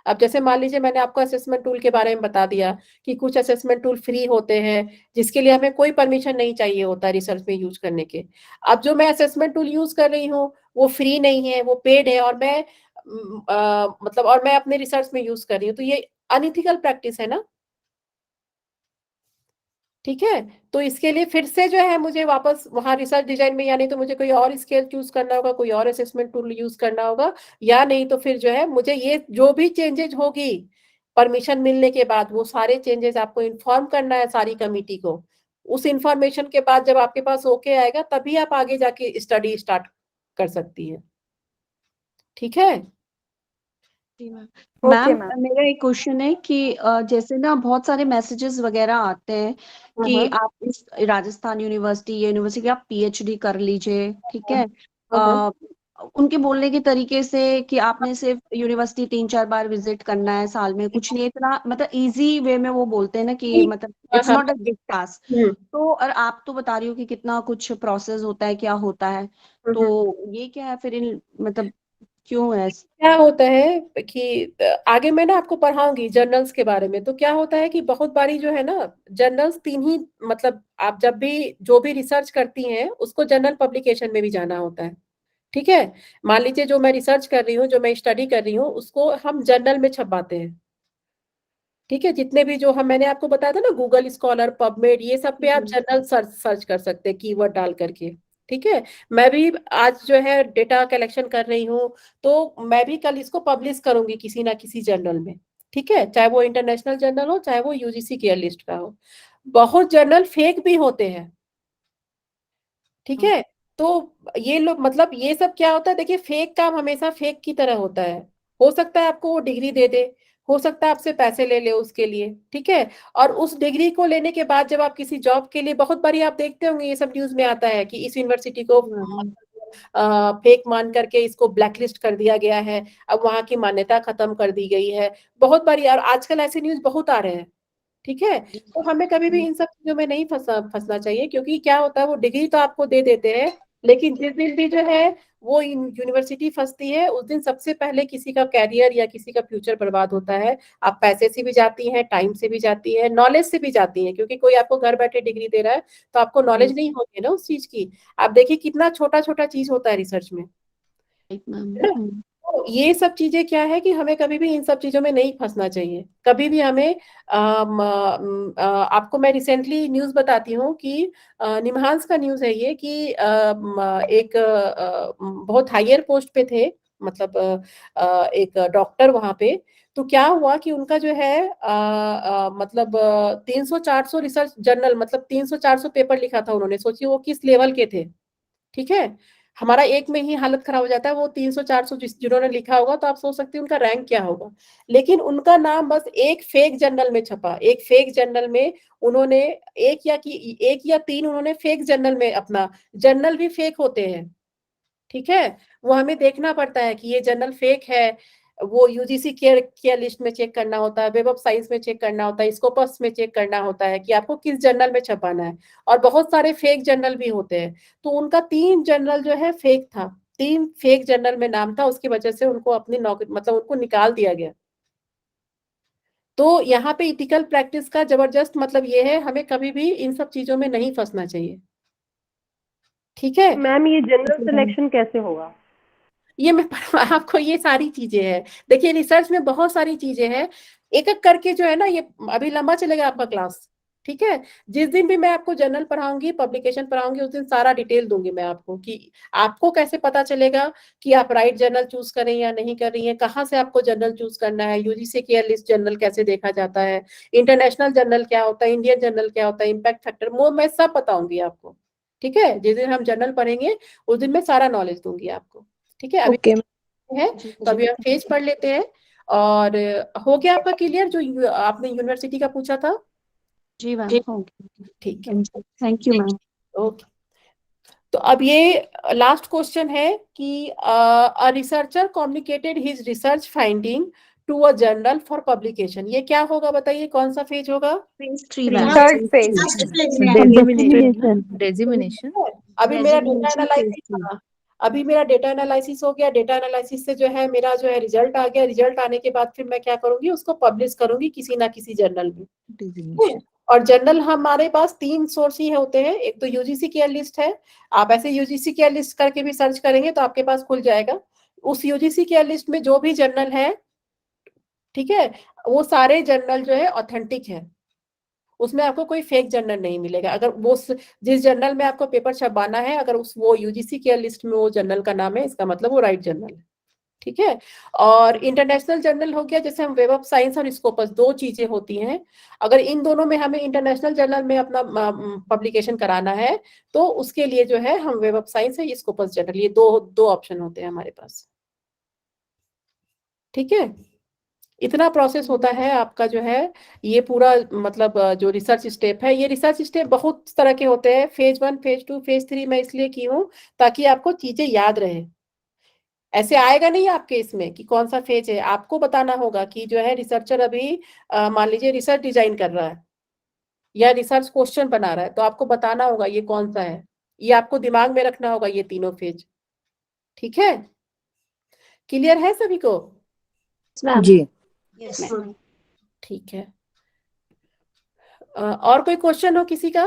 अब जैसे मान लीजिए मैंने आपको असेसमेंट टूल के बारे में बता दिया कि कुछ असेसमेंट टूल फ्री होते हैं जिसके लिए हमें कोई परमिशन नहीं चाहिए होता रिसर्च में यूज करने के। अब जो मैं असेसमेंट टूल यूज कर रही हूँ वो फ्री नहीं है, वो पेड है, और मैं मतलब और मैं अपने रिसर्च में यूज कर रही हूँ, तो ये अनइथिकल प्रैक्टिस है ना। ठीक है, तो इसके लिए फिर से जो है मुझे वापस वहां रिसर्च डिजाइन में, या नहीं तो मुझे कोई और स्केल चूज करना होगा, कोई और असेसमेंट टूल यूज करना होगा, या नहीं तो फिर जो है मुझे ये जो भी चेंजेस होगी परमिशन मिलने के बाद, वो सारे चेंजेस आपको इन्फॉर्म करना है सारी कमिटी को। उस इंफॉर्मेशन के बाद जब आपके पास ओके आएगा तभी आप आगे जाके स्टडी स्टार्ट कर सकती है। ठीक है।
Okay
ma'am
ma'am.
मेरा एक क्वेश्चन है कि जैसे ना बहुत सारे मैसेजेस वगैरह आते हैं कि आप इस राजस्थान यूनिवर्सिटी आप पीएचडी कर लीजिए, ठीक है। उनके बोलने के तरीके से कि आपने सिर्फ यूनिवर्सिटी 3-4 बार विजिट करना है साल में, कुछ नहीं, इतना मतलब इजी वे में वो बोलते हैं ना कि मतलब it's not a big task. तो और आप तो बता रही हो कि कितना कुछ प्रोसेस होता है, क्या होता है, तो ये क्या है फिर इन मतलब क्यों है?
क्या होता है कि आगे मैं ना आपको पढ़ाऊंगी जर्नल्स के बारे में। तो क्या होता है कि बहुत बारी जो है ना, जर्नल्स तीन ही, मतलब आप जब भी जो भी रिसर्च करती हैं उसको जर्नल पब्लिकेशन में भी जाना होता है। ठीक है, मान लीजिए जो मैं रिसर्च कर रही हूँ, जो मैं स्टडी कर रही हूँ, उसको हम जर्नल में छपवाते हैं। ठीक है, जितने भी जो हम मैंने आपको बताया था ना, गूगल स्कॉलर, पबमेड, ये सब पे आप जर्नल सर्च कर सकते हैं कीवर्ड डाल करके। ठीक है, मैं भी आज जो है डेटा कलेक्शन कर रही हूँ, तो मैं भी कल इसको पब्लिश करूंगी किसी ना किसी जर्नल में। ठीक है, चाहे वो इंटरनेशनल जर्नल हो, चाहे वो यूजीसी केयर लिस्ट का हो। बहुत जर्नल फेक भी होते हैं, ठीक है। तो ये लोग मतलब ये सब क्या होता है, देखिए फेक काम हमेशा फेक की तरह होता है। हो सकता है आपको वो डिग्री दे दे, हो सकता है आपसे पैसे ले ले उसके लिए, ठीक है। और उस डिग्री को लेने के बाद जब आप किसी जॉब के लिए, बहुत बारी आप देखते होंगे ये सब न्यूज में आता है कि इस यूनिवर्सिटी को फेक मान करके इसको ब्लैकलिस्ट कर दिया गया है, अब वहां की मान्यता खत्म कर दी गई है। बहुत बारी, और आजकल ऐसे न्यूज बहुत आ रहे हैं, ठीक है। तो हमें कभी भी इन सब चीजों में नहीं फंसना चाहिए, क्योंकि क्या होता है वो डिग्री तो आपको दे देते हैं, लेकिन जिस दिन भी जो है वो यूनिवर्सिटी फंसती है, उस दिन सबसे पहले किसी का कैरियर या किसी का फ्यूचर बर्बाद होता है। आप पैसे से भी जाती हैं, टाइम से भी जाती है, नॉलेज से भी जाती हैं, क्योंकि कोई आपको घर बैठे डिग्री दे रहा है तो आपको नॉलेज नहीं होती है ना उस चीज की। आप देखिए कितना छोटा छोटा चीज होता है रिसर्च में, है ना? तो ये सब चीजें क्या है कि हमें कभी भी इन सब चीजों में नहीं फंसना चाहिए। कभी भी हमें आपको मैं रिसेंटली न्यूज बताती हूँ कि निमहांस का न्यूज है ये कि एक बहुत हायर पोस्ट पे थे, मतलब एक डॉक्टर वहां पे। तो क्या हुआ कि उनका जो है मतलब 300-400 रिसर्च जर्नल, मतलब 300-400 पेपर लिखा था उन्होंने। सोचिए वो किस लेवल के थे, ठीक है। हमारा एक में ही हालत खराब हो जाता है, वो 300-400 जिन्होंने लिखा होगा तो आप सोच सकते हैं उनका रैंक क्या होगा। लेकिन उनका नाम बस एक फेक जर्नल में छपा, एक फेक जर्नल में उन्होंने एक या तीन उन्होंने फेक जर्नल में, अपना जर्नल भी फेक होते हैं, ठीक है। वो हमें देखना पड़ता है कि ये जर्नल फेक है। वो यूजीसी केयर लिस्ट में चेक करना होता है, वेब ऑफ साइंस में चेक करना होता है, स्कोपस में चेक करना होता है कि आपको किस जर्नल में छपाना है। और बहुत सारे फेक जर्नल भी होते हैं। तो उनका 3 जर्नल जो है फेक था, 3 फेक जर्नल में नाम था, उसकी वजह से उनको अपनी नौकरी, मतलब उनको निकाल दिया गया। तो यहाँ पे इथिकल प्रैक्टिस का जबरदस्त मतलब ये है, हमें कभी भी इन सब चीजों में नहीं फंसना चाहिए, ठीक है।
मैम ये जनरल सिलेक्शन कैसे होगा?
ये मैं आपको ये सारी चीजें हैं, देखिए रिसर्च में बहुत सारी चीजें हैं, एक एक करके जो है ना, ये अभी लंबा चलेगा आपका क्लास, ठीक है। जिस दिन भी मैं आपको जर्नल पढ़ाऊंगी, पब्लिकेशन पढ़ाऊंगी, उस दिन सारा डिटेल दूंगी मैं आपको कि आपको कैसे पता चलेगा कि आप राइट जर्नल चूज करें या नहीं कर रही हैं, कहाँ से आपको जर्नल चूज करना है, यूजीसी केयर लिस्ट जर्नल कैसे देखा जाता है, इंटरनेशनल जर्नल क्या होता है, इंडियन जर्नल क्या होता है, इम्पैक्ट फैक्टर, वो मैं सब बताऊंगी आपको, ठीक है। जिस दिन हम जर्नल पढ़ेंगे उस दिन मैं सारा नॉलेज दूंगी आपको, ठीक है। अभी है तो अभी हम फेज पढ़ लेते हैं। और हो गया आपका क्लियर जो आपने यूनिवर्सिटी का पूछा था?
जी मैम,
ठीक है,
थैंक यू मैम।
ओके। तो अब ये लास्ट क्वेश्चन है कि a researcher communicated his research finding to a journal for publication, ये क्या होगा बताइए, कौन सा फेज होगा?
Third phase.
डेजिग्नेशन।
अभी मेरा डेटा एनालिसिस था, अभी मेरा डेटा एनालिसिस हो गया, डेटा एनालिसिस से जो है मेरा जो है रिजल्ट आ गया, रिजल्ट आने के बाद फिर मैं क्या करूंगी, उसको पब्लिश करूंगी किसी ना किसी जर्नल में,
डेजिग्नेशन।
और जर्नल हमारे पास 3 सोर्स ही होते हैं। एक तो यूजीसी केयर लिस्ट है, आप ऐसे यूजीसी केयर लिस्ट करके भी सर्च करेंगे तो आपके पास खुल जाएगा। उस यूजीसी केयर लिस्ट में जो भी जर्नल है, ठीक है, वो सारे जर्नल जो है ऑथेंटिक है, उसमें आपको कोई फेक जर्नल नहीं मिलेगा। अगर वो जिस जर्नल में आपको पेपर छपवाना है, अगर उस वो यूजीसी केयर लिस्ट में वो जर्नल का नाम है, इसका मतलब वो राइट जर्नल है, ठीक है। और इंटरनेशनल जर्नल हो गया, जैसे हम वेब ऑफ साइंस और स्कोपस, 2 चीजें होती हैं। अगर इन दोनों में हमें इंटरनेशनल जर्नल में अपना पब्लिकेशन कराना है तो उसके लिए जो है हम वेब ऑफ साइंस है, स्कोपस जर्नल, ये दो ऑप्शन होते हैं हमारे पास, ठीक है। इतना प्रोसेस होता है आपका जो है ये पूरा, मतलब जो रिसर्च स्टेप है, ये रिसर्च स्टेप बहुत तरह के होते हैं, फेज 1, फेज 2, फेज 3 मैं इसलिए की हूँ ताकि आपको चीजें याद रहे। ऐसे आएगा नहीं आपके इसमें कि कौन सा फेज है, आपको बताना होगा कि जो है रिसर्चर अभी मान लीजिए रिसर्च डिजाइन कर रहा है या रिसर्च क्वेश्चन बना रहा है, तो आपको बताना होगा ये कौन सा है, ये आपको दिमाग में रखना होगा ये तीनों फेज, ठीक है। क्लियर है सभी को?
जी।
यस
ठीक है। और कोई क्वेश्चन हो किसी का?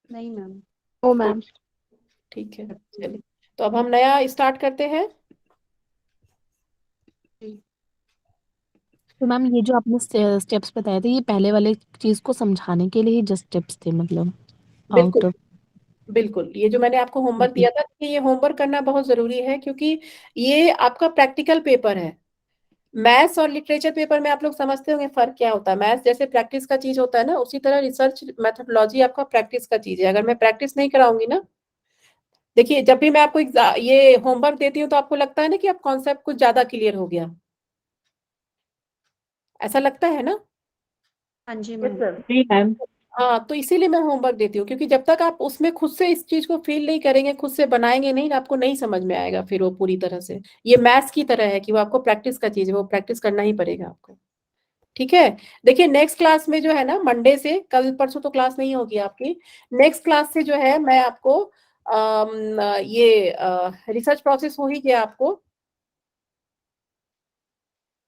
नहीं मैम।
ओ मैम।
ठीक है, चलिए तो अब हम नया स्टार्ट करते हैं।
तो मैम ये जो आपने स्टेप्स बताए थे, ये पहले वाले चीज को समझाने के लिए ही जस्ट स्टेप्स थे, मतलब आउट
बिल्कुल
ऑफ।
बिल्कुल, ये जो मैंने आपको होमवर्क दिया था कि ये होमवर्क करना बहुत जरूरी है, क्योंकि ये आपका प्रैक्टिकल पेपर है। मैथ्स और लिटरेचर पेपर में आप लोग समझते होंगे फर्क क्या होता है। मैथ्स जैसे प्रैक्टिस का चीज होता है ना, उसी तरह रिसर्च मेथोडोलॉजी आपका प्रैक्टिस का चीज है। अगर मैं प्रैक्टिस नहीं कराऊंगी ना, देखिए जब भी मैं आपको ये होमवर्क देती हूँ तो आपको लगता है ना कि आप कॉन्सेप्ट कुछ ज्यादा क्लियर हो गया, ऐसा लगता है ना?
हाँ जी
यस
मैम।
मैम।
जी मैम।
हाँ, तो इसीलिए मैं होमवर्क देती हूँ, क्योंकि जब तक आप उसमें खुद से इस चीज को फील नहीं करेंगे, खुद से बनाएंगे नहीं, आपको नहीं समझ में आएगा फिर वो पूरी तरह से। ये मैथ्स की तरह है कि वो आपको प्रैक्टिस का चीज है, वो प्रैक्टिस करना ही पड़ेगा आपको। ठीक है, देखिए नेक्स्ट क्लास में जो है ना, मंडे से, कल परसों तो क्लास नहीं होगी आपकी, नेक्स्ट क्लास से जो है मैं आपको ये रिसर्च प्रोसेस हो ही गया आपको,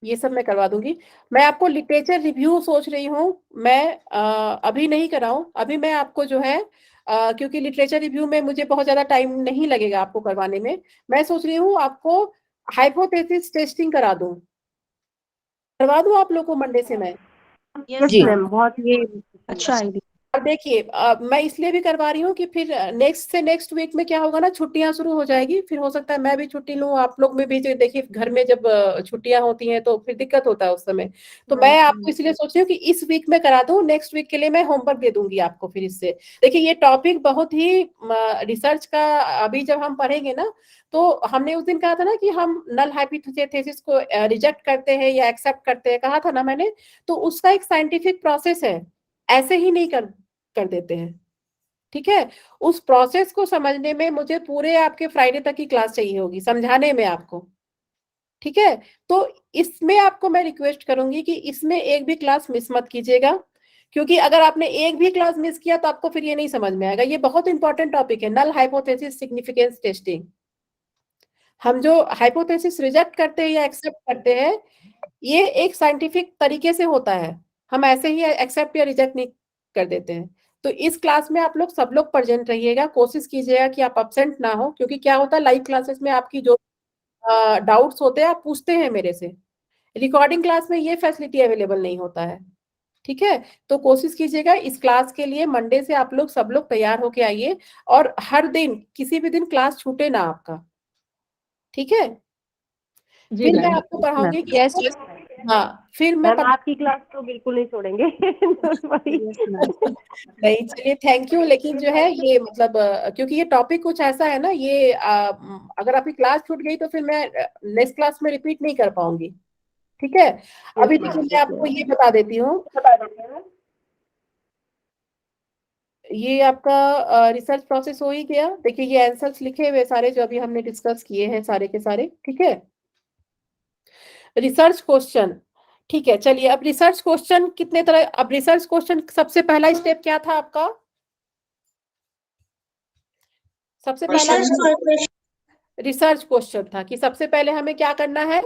ये सब मैं करवा दूंगी। मैं आपको लिटरेचर रिव्यू सोच रही हूँ, मैं अभी नहीं कराऊं, अभी मैं आपको जो है क्योंकि लिटरेचर रिव्यू में मुझे बहुत ज्यादा टाइम नहीं लगेगा आपको करवाने में, मैं सोच रही हूँ आपको हाइपोथेसिस टेस्टिंग करवा दूं आप लोग को मंडे से मैं।
यस
जी।
मैम, बहुत
ये
अच्छा आइडिया।
और देखिए मैं इसलिए भी करवा रही हूँ कि फिर नेक्स्ट वीक में क्या होगा ना, छुट्टियां शुरू हो जाएगी, फिर हो सकता है मैं भी छुट्टी लूँ, आप लोग में भी। देखिए घर में जब छुट्टियां होती हैं तो फिर दिक्कत होता है उस समय। तो मैं आपको इसलिए सोच रही हूँ कि इस वीक में करा दूं, नेक्स्ट वीक के लिए मैं होमवर्क दे दूंगी आपको फिर इससे। देखिए ये टॉपिक बहुत ही रिसर्च का, अभी जब हम पढ़ेंगे ना, तो हमने उस दिन कहा था ना कि हम नल हाइपोथेसिस को रिजेक्ट करते हैं या एक्सेप्ट करते हैं, कहा था ना मैंने। तो उसका एक साइंटिफिक प्रोसेस है, ऐसे ही नहीं कर देते हैं। ठीक है, उस प्रोसेस को समझने में मुझे पूरे आपके फ्राइडे तक की क्लास चाहिए होगी, समझाने में आपको। ठीक है, तो इसमें आपको मैं रिक्वेस्ट करूंगी कि इसमें एक भी क्लास मिस मत कीजिएगा, क्योंकि अगर आपने एक भी क्लास मिस किया तो आपको फिर ये नहीं समझ में आएगा। ये बहुत इंपॉर्टेंट टॉपिक है, नल हाइपोथेसिस सिग्निफिकेंस टेस्टिंग। हम जो हाइपोथेसिस रिजेक्ट करते हैं या एक्सेप्ट करते हैं, ये एक साइंटिफिक तरीके से होता है, हम ऐसे ही एक्सेप्ट या रिजेक्ट नहीं कर देते हैं। तो इस क्लास में आप लोग सब लोग प्रेजेंट रहिएगा, कोशिश कीजिएगा कि आप एब्सेंट ना हो, क्योंकि क्या होता है लाइव क्लासेस में आपकी जो डाउट्स होते हैं आप पूछते हैं मेरे से, रिकॉर्डिंग क्लास में ये फैसिलिटी अवेलेबल नहीं होता है। ठीक है, तो कोशिश कीजिएगा इस क्लास के लिए मंडे से आप लोग सब लोग तैयार होके आइए, और हर दिन किसी भी दिन क्लास छूटे ना आपका। ठीक है,
जी
फिर मैं
मैम।
आपको पढ़ाऊंगी कि
यस
हाँ, फिर मैं
मैम आपकी क्लास तो बिल्कुल नहीं छोड़ेंगे। Don't worry.
Yes ma'am.
नहीं, चलिए थैंक यू। लेकिन जो है ये मतलब क्योंकि ये टॉपिक कुछ ऐसा है ना, ये अगर आपकी क्लास छूट गई तो फिर मैं नेक्स्ट क्लास में रिपीट नहीं कर पाऊंगी। ठीक है, अभी देखिए मैं आपको ये बता देती हूँ, ये आपका रिसर्च प्रोसेस हो ही गया। देखिए ये आंसर्स लिखे हुए सारे जो अभी हमने डिस्कस किए हैं सारे के सारे। ठीक है, रिसर्च क्वेश्चन, ठीक है। चलिए अब रिसर्च क्वेश्चन कितने तरह, अब रिसर्च क्वेश्चन सबसे पहला स्टेप क्या था आपका, सबसे पहला रिसर्च क्वेश्चन था कि सबसे पहले हमें क्या करना है,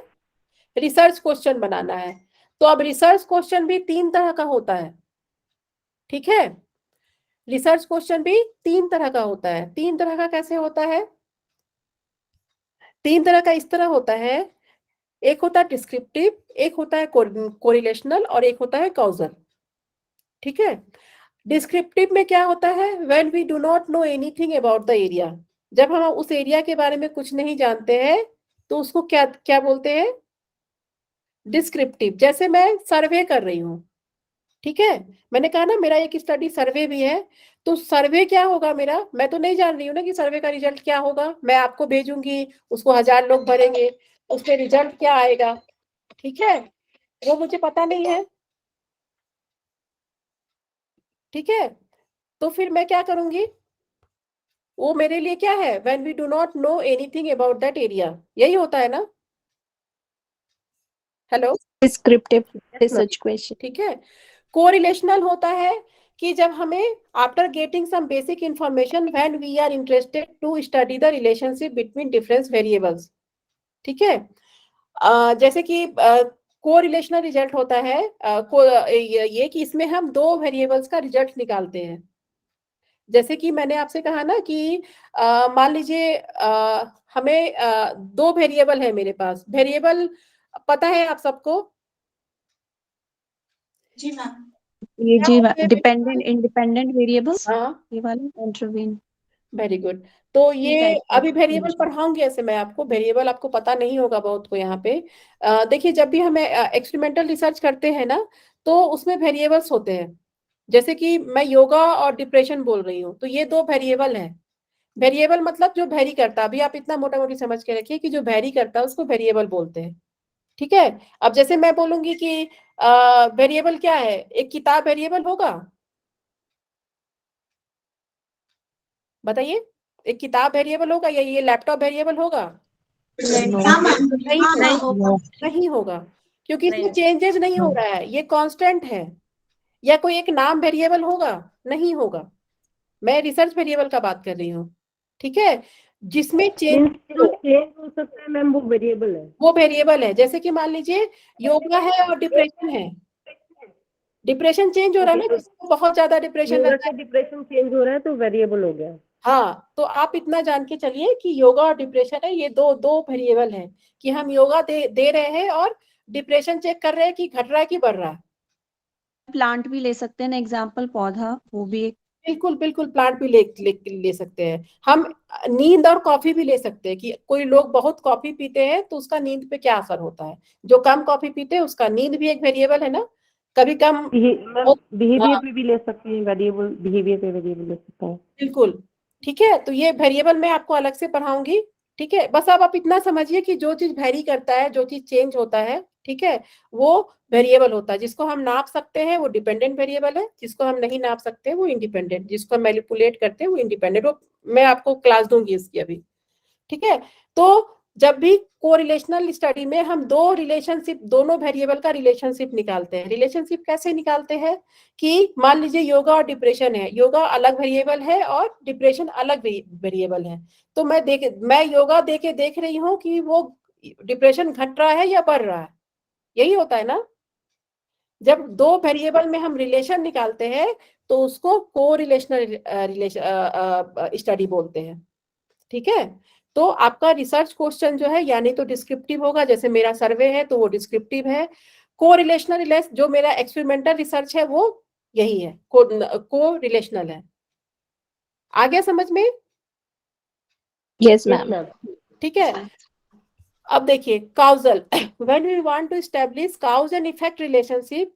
रिसर्च क्वेश्चन बनाना है। तो अब रिसर्च क्वेश्चन भी 3 तरह का होता है। ठीक है, रिसर्च क्वेश्चन भी 3 तरह का होता है। 3 तरह का कैसे होता है, 3 तरह का इस तरह होता है, एक होता है डिस्क्रिप्टिव, एक होता है कोरिलेशनल, और एक होता है कॉजल। ठीक है, डिस्क्रिप्टिव में क्या होता है, when we do not know anything about the area, जब हम उस एरिया के बारे में कुछ नहीं जानते हैं तो उसको क्या क्या बोलते हैं, डिस्क्रिप्टिव। जैसे मैं सर्वे कर रही हूँ, ठीक है, मैंने कहा ना मेरा एक स्टडी सर्वे भी है, तो सर्वे क्या होगा मेरा, मैं तो नहीं जान रही हूँ ना कि सर्वे का रिजल्ट क्या होगा, मैं आपको भेजूंगी, उसको 1000 लोग भरेंगे, उसमें रिजल्ट क्या आएगा, ठीक है, वो मुझे पता नहीं है। ठीक है, तो फिर मैं क्या करूंगी, वो मेरे लिए क्या है, when we do not know anything about that area, यही होता है ना। Hello,
descriptive
yes ma'am.
Research question.
ठीक है, कोरिलेशनल होता है कि जब हमें after getting some basic information when we are interested to study the relationship between different variables. ठीक है, जैसे कि कोरिलेशनल रिजल्ट होता है ये कि इसमें हम 2 वेरिएबल्स का रिजल्ट निकालते हैं। जैसे कि मैंने आपसे कहा ना कि मान लीजिए हमें 2 वेरिएबल है मेरे पास, वेरिएबल पता है आप सबको,
जी मैम।
ये
क्या
जी
होते हैं
डिपेंडेंट इंडिपेंडेंट वेरिएबल्स,
हाँ,
ये वाले इंटरवीन।
Very good. तो ये
type
अभी
of
वेरिएबल
information.
पढ़ाऊंगी ऐसे मैं आपको, वेरिएबल आपको पता नहीं होगा बहुत को यहाँ पे। देखिए जब भी हमें एक्सपेरिमेंटल रिसर्च करते हैं ना, तो उसमें वेरिएबल्स होते हैं। जैसे कि मैं योगा और डिप्रेशन बोल रही हूँ, तो ये दो वेरिएबल है। वेरिएबल मतलब जो वेरी करता है, अभी आप इतना मोटा मोटी समझ के रखिए कि जो वेरी करता है उसको वेरिएबल बोलते हैं। ठीक है। अब जैसे मैं बोलूंगी कि वेरिएबल क्या है, एक किताब वेरिएबल होगा? बताइए, एक किताब वेरिएबल होगा या ये लैपटॉप वेरिएबल होगा?
हाँ मैम,
नहीं
हाँ हाँ
होगा,
होगा।
नहीं होगा, क्योंकि इसमें
नहीं।
चेंजेस नहीं हो रहा है, ये कांस्टेंट है। या कोई एक नाम वेरिएबल होगा? नहीं होगा। मैं रिसर्च वेरिएबल का बात कर रही हूँ। ठीक है, जिसमें चेंज
जो चेंज हो सकता है मैम वो वेरिएबल है।
वो वेरिएबल है। जैसे कि मान लीजिए योगा है और डिप्रेशन है, डिप्रेशन चेंज हो रहा है ना, जिसको बहुत ज्यादा डिप्रेशन
योगा
रहता
से
है।
डिप्रेशन चेंज हो रहा है तो वेरिएबल हो गया।
हाँ, तो आप इतना जान के चलिए कि योगा और डिप्रेशन है, ये दो दो वेरिएबल है, कि हम योगा दे रहे हैं और डिप्रेशन चेक कर रहे हैं कि घट रहा है कि बढ़ रहा है।
प्लांट भी ले सकते हैं ना एग्जाम्पल, पौधा, वो भी एक
बिल्कुल बिल्कुल, प्लांट भी ले सकते हैं हम। नींद और कॉफी भी ले सकते हैं, कि कोई लोग बहुत कॉफी पीते हैं तो उसका नींद पे क्या असर होता है। जो कम कॉफी पीते हैं उसका नींद भी एक वेरिएबल है ना, कभी कम।
मैम बिहेवियर
हाँ
पे भी ले सकते हैं, वेरिएबल बिहेवियर पे वेरिएबल ले सकता है।
बिल्कुल। ठीक है, तो ये वेरिएबल मैं आपको अलग से पढ़ाऊंगी। ठीक है, बस अब आप इतना समझिए कि जो चीज वेरी करता है, जो चीज चेंज होता है, ठीक है, वो वेरिएबल होता है। जिसको हम नाप सकते हैं वो डिपेंडेंट वेरिएबल है, जिसको हम नहीं नाप सकते वो इंडिपेंडेंट, जिसको हम मैनिपुलेट करते हैं वो इंडिपेंडेंट। वो मैं आपको क्लास दूंगी इसकी अभी। ठीक है, तो जब भी कोरिलेशनल स्टडी में हम दो रिलेशनशिप, दोनों वेरिएबल का रिलेशनशिप निकालते हैं। रिलेशनशिप कैसे निकालते हैं, कि मान लीजिए योगा और डिप्रेशन है, योगा अलग वेरिएबल है और डिप्रेशन अलग वेरिएबल है। तो मैं योगा देख रही हूँ कि वो डिप्रेशन घट रहा है या बढ़ रहा है, यही होता है ना। जब दो वेरिएबल में हम रिलेशन निकालते हैं तो उसको कोरिलेशनल स्टडी बोलते हैं। ठीक है, तो आपका रिसर्च क्वेश्चन जो है, यानी तो डिस्क्रिप्टिव होगा, जैसे मेरा सर्वे है तो वो डिस्क्रिप्टिव है। कोरिलेशनल जो मेरा एक्सपेरिमेंटल रिसर्च है वो यही है, को रिलेशनल है। आ गया समझ में?
Yes ma'am.
ठीक है, अब देखिए causal, when we want to establish cause and effect relationship,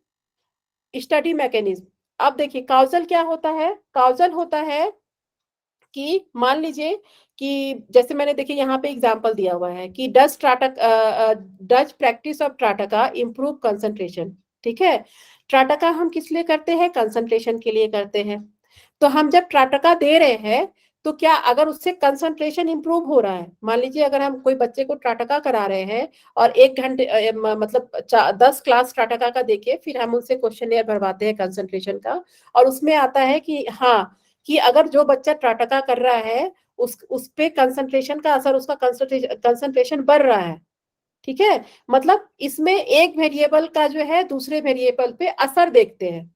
study mechanism. अब देखिए काउजल क्या होता है, काउजल होता है कि मान लीजिए कि जैसे मैंने देखिए यहाँ पे एग्जांपल दिया हुआ है कि does practice of trataka improve concentration. ठीक है, ट्राटका हम किस लिए करते हैं, कंसंट्रेशन के लिए करते हैं। तो हम जब ट्राटका दे रहे हैं तो क्या अगर उससे कंसंट्रेशन इंप्रूव हो रहा है, मान लीजिए अगर हम कोई बच्चे को ट्राटका करा रहे हैं और 1 घंटे मतलब 10 क्लास ट्राटका का देके फिर हम उनसे क्वेश्चन भरवाते हैं कंसंट्रेशन का, और उसमें आता है कि हाँ, कि अगर जो बच्चा ट्राटका कर रहा है उस पे कंसंट्रेशन का असर, उसका कंसंट्रेशन बढ़ रहा है। ठीक है, मतलब इसमें एक वेरिएबल का जो है दूसरे वेरिएबल पे असर देखते हैं।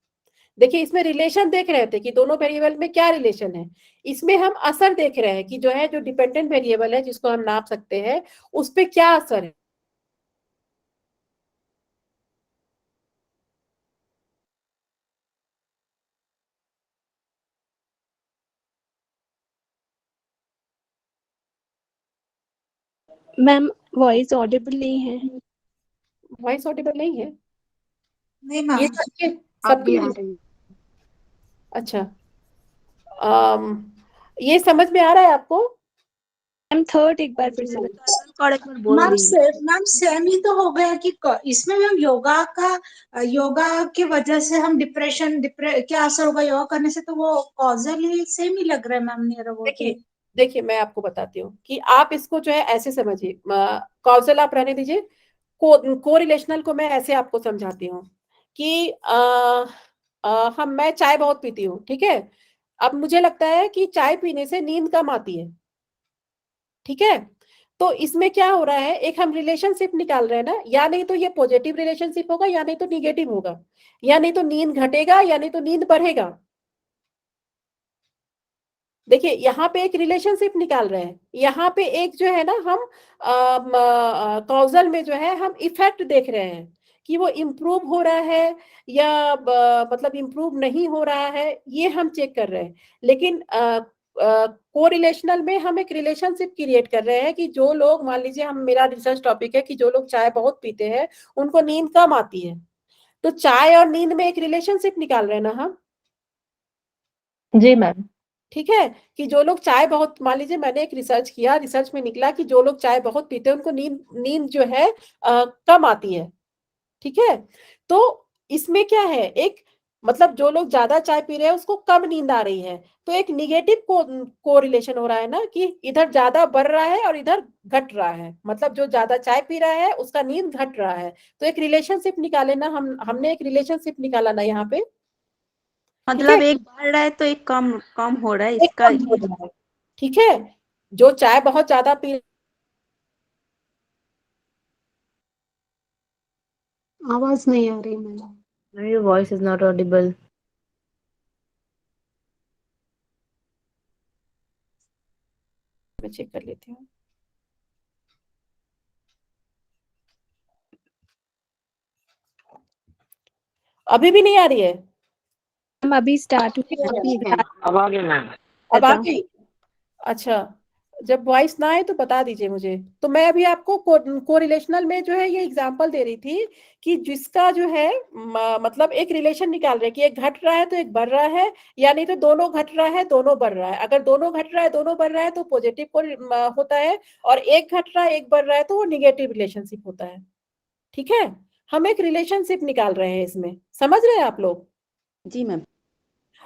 देखिए इसमें रिलेशन देख रहे थे कि दोनों वेरिएबल में क्या रिलेशन है, इसमें हम असर देख रहे हैं कि जो है, जो डिपेंडेंट वेरिएबल है जिसको हम नाप सकते हैं, उस पे क्या असर है।
मैम वॉइस ऑडिबल नहीं है।
वॉइस ऑडिबल नहीं है?
नहीं
ये
मैम,
सबकी अच्छा, ये समझ में आ रहा है आपको?
मैम थर्ड एक बार फिर से
मैम सेम ही तो हो गया कि इसमें मैम योगा की वजह से हम क्या असर होगा योगा करने से, तो वो कॉजल ही सेम ही लग रहा है मैम मेरा वो।
देखिए मैं आपको बताती हूँ कि आप इसको जो है ऐसे समझिए, कॉजल आप रहने दीजिए, कोरिलेशनल को मैं ऐसे आपको समझाती हूँ कि मैं चाय बहुत पीती हूँ, ठीक है, अब मुझे लगता है कि चाय पीने से नींद कम आती है। ठीक है, तो इसमें क्या हो रहा है, एक हम रिलेशनशिप निकाल रहे हैं ना, या नहीं तो ये पॉजिटिव रिलेशनशिप होगा या नहीं तो निगेटिव होगा, या नहीं तो नींद घटेगा या नहीं तो नींद बढ़ेगा। देखिए यहाँ पे एक रिलेशनशिप निकाल रहे हैं, यहाँ पे एक जो है ना हम कॉजल में जो है हम इफेक्ट देख रहे हैं कि वो इम्प्रूव हो रहा है या मतलब इम्प्रूव नहीं हो रहा है, ये हम चेक कर रहे हैं। लेकिन कोरिलेशनल में हम एक रिलेशनशिप क्रिएट कर रहे हैं कि जो लोग, मान लीजिए हम, मेरा रिसर्च टॉपिक है कि जो लोग चाय बहुत पीते हैं उनको नींद कम आती है, तो चाय और नींद में एक रिलेशनशिप निकाल रहे हैं ना हम।
जी मैम।
ठीक है, कि जो लोग चाय बहुत, मान लीजिए मैंने एक रिसर्च किया, रिसर्च में निकला कि जो लोग चाय बहुत पीते हैं उनको नींद नींद जो है कम आती है। ठीक है, तो इसमें क्या है, एक मतलब जो लोग ज्यादा चाय पी रहे हैं उसको कम नींद आ रही है, तो एक निगेटिव कोरिलेशन हो रहा है ना, कि इधर ज्यादा बढ़ रहा है और इधर घट रहा है, मतलब जो ज्यादा चाय पी रहा है उसका नींद घट रहा है। तो एक रिलेशनशिप निकाले ना, हमने एक रिलेशनशिप निकाला ना यहाँ पे। ठीक है,
मतलब एक बढ़ रहा है तो एक कम कम हो रहा है
एक
इसका।
कम हो रहा है। ठीक है, जो चाय बहुत ज्यादा पी,
आवाज नहीं आ रही ma'am.
Your voice is not audible.
मैं चेक कर लेती हूँ। अभी भी नहीं आ रही है?
मैम अभी स्टार्ट हुई
अब आ गए मैम।
अब आ गई? अच्छा, जब वॉइस ना आए तो बता दीजिए मुझे। तो मैं अभी आपको कोरिलेशनल में जो है ये एग्जांपल दे रही थी कि जिसका जो है मतलब एक रिलेशन निकाल रहे हैं कि एक घट रहा है तो एक बढ़ रहा है, या नहीं तो दोनों घट रहा है दोनों बढ़ रहा है। अगर दोनों घट रहा है दोनों बढ़ रहा है तो पॉजिटिव होता है, और एक घट रहा है एक बढ़ रहा है तो वो निगेटिव रिलेशनशिप होता है। ठीक है, हम एक रिलेशनशिप निकाल रहे हैं इसमें, समझ रहे हैं आप लोग?
जी मैम।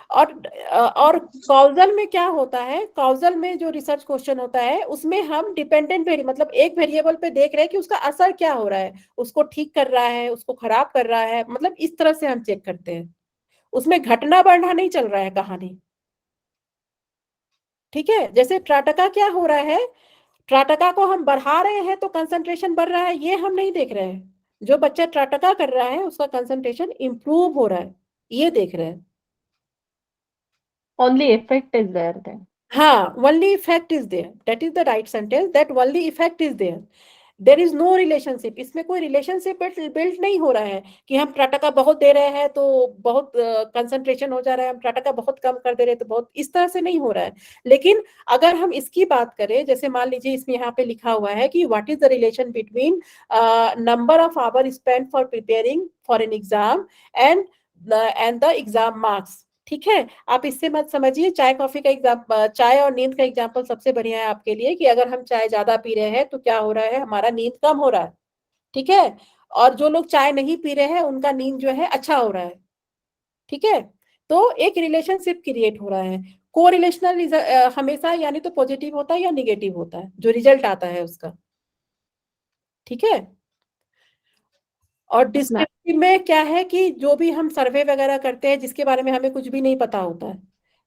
और कॉजल में क्या होता है, कॉजल में जो रिसर्च क्वेश्चन होता है उसमें हम डिपेंडेंट वेरिएबल, मतलब एक वेरिएबल पे देख रहे हैं कि उसका असर क्या हो रहा है, उसको ठीक कर रहा है उसको खराब कर रहा है, मतलब इस तरह से हम चेक करते हैं। उसमें घटना बढ़ना नहीं चल रहा है कहानी। ठीक है, जैसे ट्राटका क्या हो रहा है, ट्राटका को हम बढ़ा रहे हैं तो कंसंट्रेशन बढ़ रहा है, ये हम नहीं देख रहे हैं। जो बच्चा ट्राटका कर रहा है उसका कंसंट्रेशन इंप्रूव हो रहा है, ये देख रहे हैं।
Only effect is there then.
हाँ, only effect is there, that is the right sentence, that only effect is there, there is no relationship। इसमें कोई रिलेशनशिप बिल्ड नहीं हो रहा है कि हम ट्राटका बहुत दे रहे हैं तो बहुत कंसंट्रेशन हो जा रहा है, हम ट्राटका बहुत कम कर दे रहे हैं तो बहुत, इस तरह से नहीं हो रहा है। लेकिन अगर हम इसकी बात करें, जैसे मान लीजिए इसमें यहाँ पे लिखा हुआ है कि what is the relation between number of hour spend for preparing for an exam and the exam marks. ठीक है, आप इससे मत समझिए, चाय कॉफी का एग्जाम्पल, चाय और नींद का एग्जाम्पल सबसे बढ़िया है आपके लिए, कि अगर हम चाय ज्यादा पी रहे हैं तो क्या हो रहा है, हमारा नींद कम हो रहा है। ठीक है, और जो लोग चाय नहीं पी रहे हैं उनका नींद जो है अच्छा हो रहा है। ठीक है, तो एक रिलेशनशिप क्रिएट हो रहा है। कोरिलेशनल हमेशा यानी तो पॉजिटिव होता है या निगेटिव होता है, जो रिजल्ट आता है उसका। ठीक है, और डिस्क्रिप्टिव में क्या है कि जो भी हम सर्वे वगैरह करते हैं जिसके बारे में हमें कुछ भी नहीं पता होता है,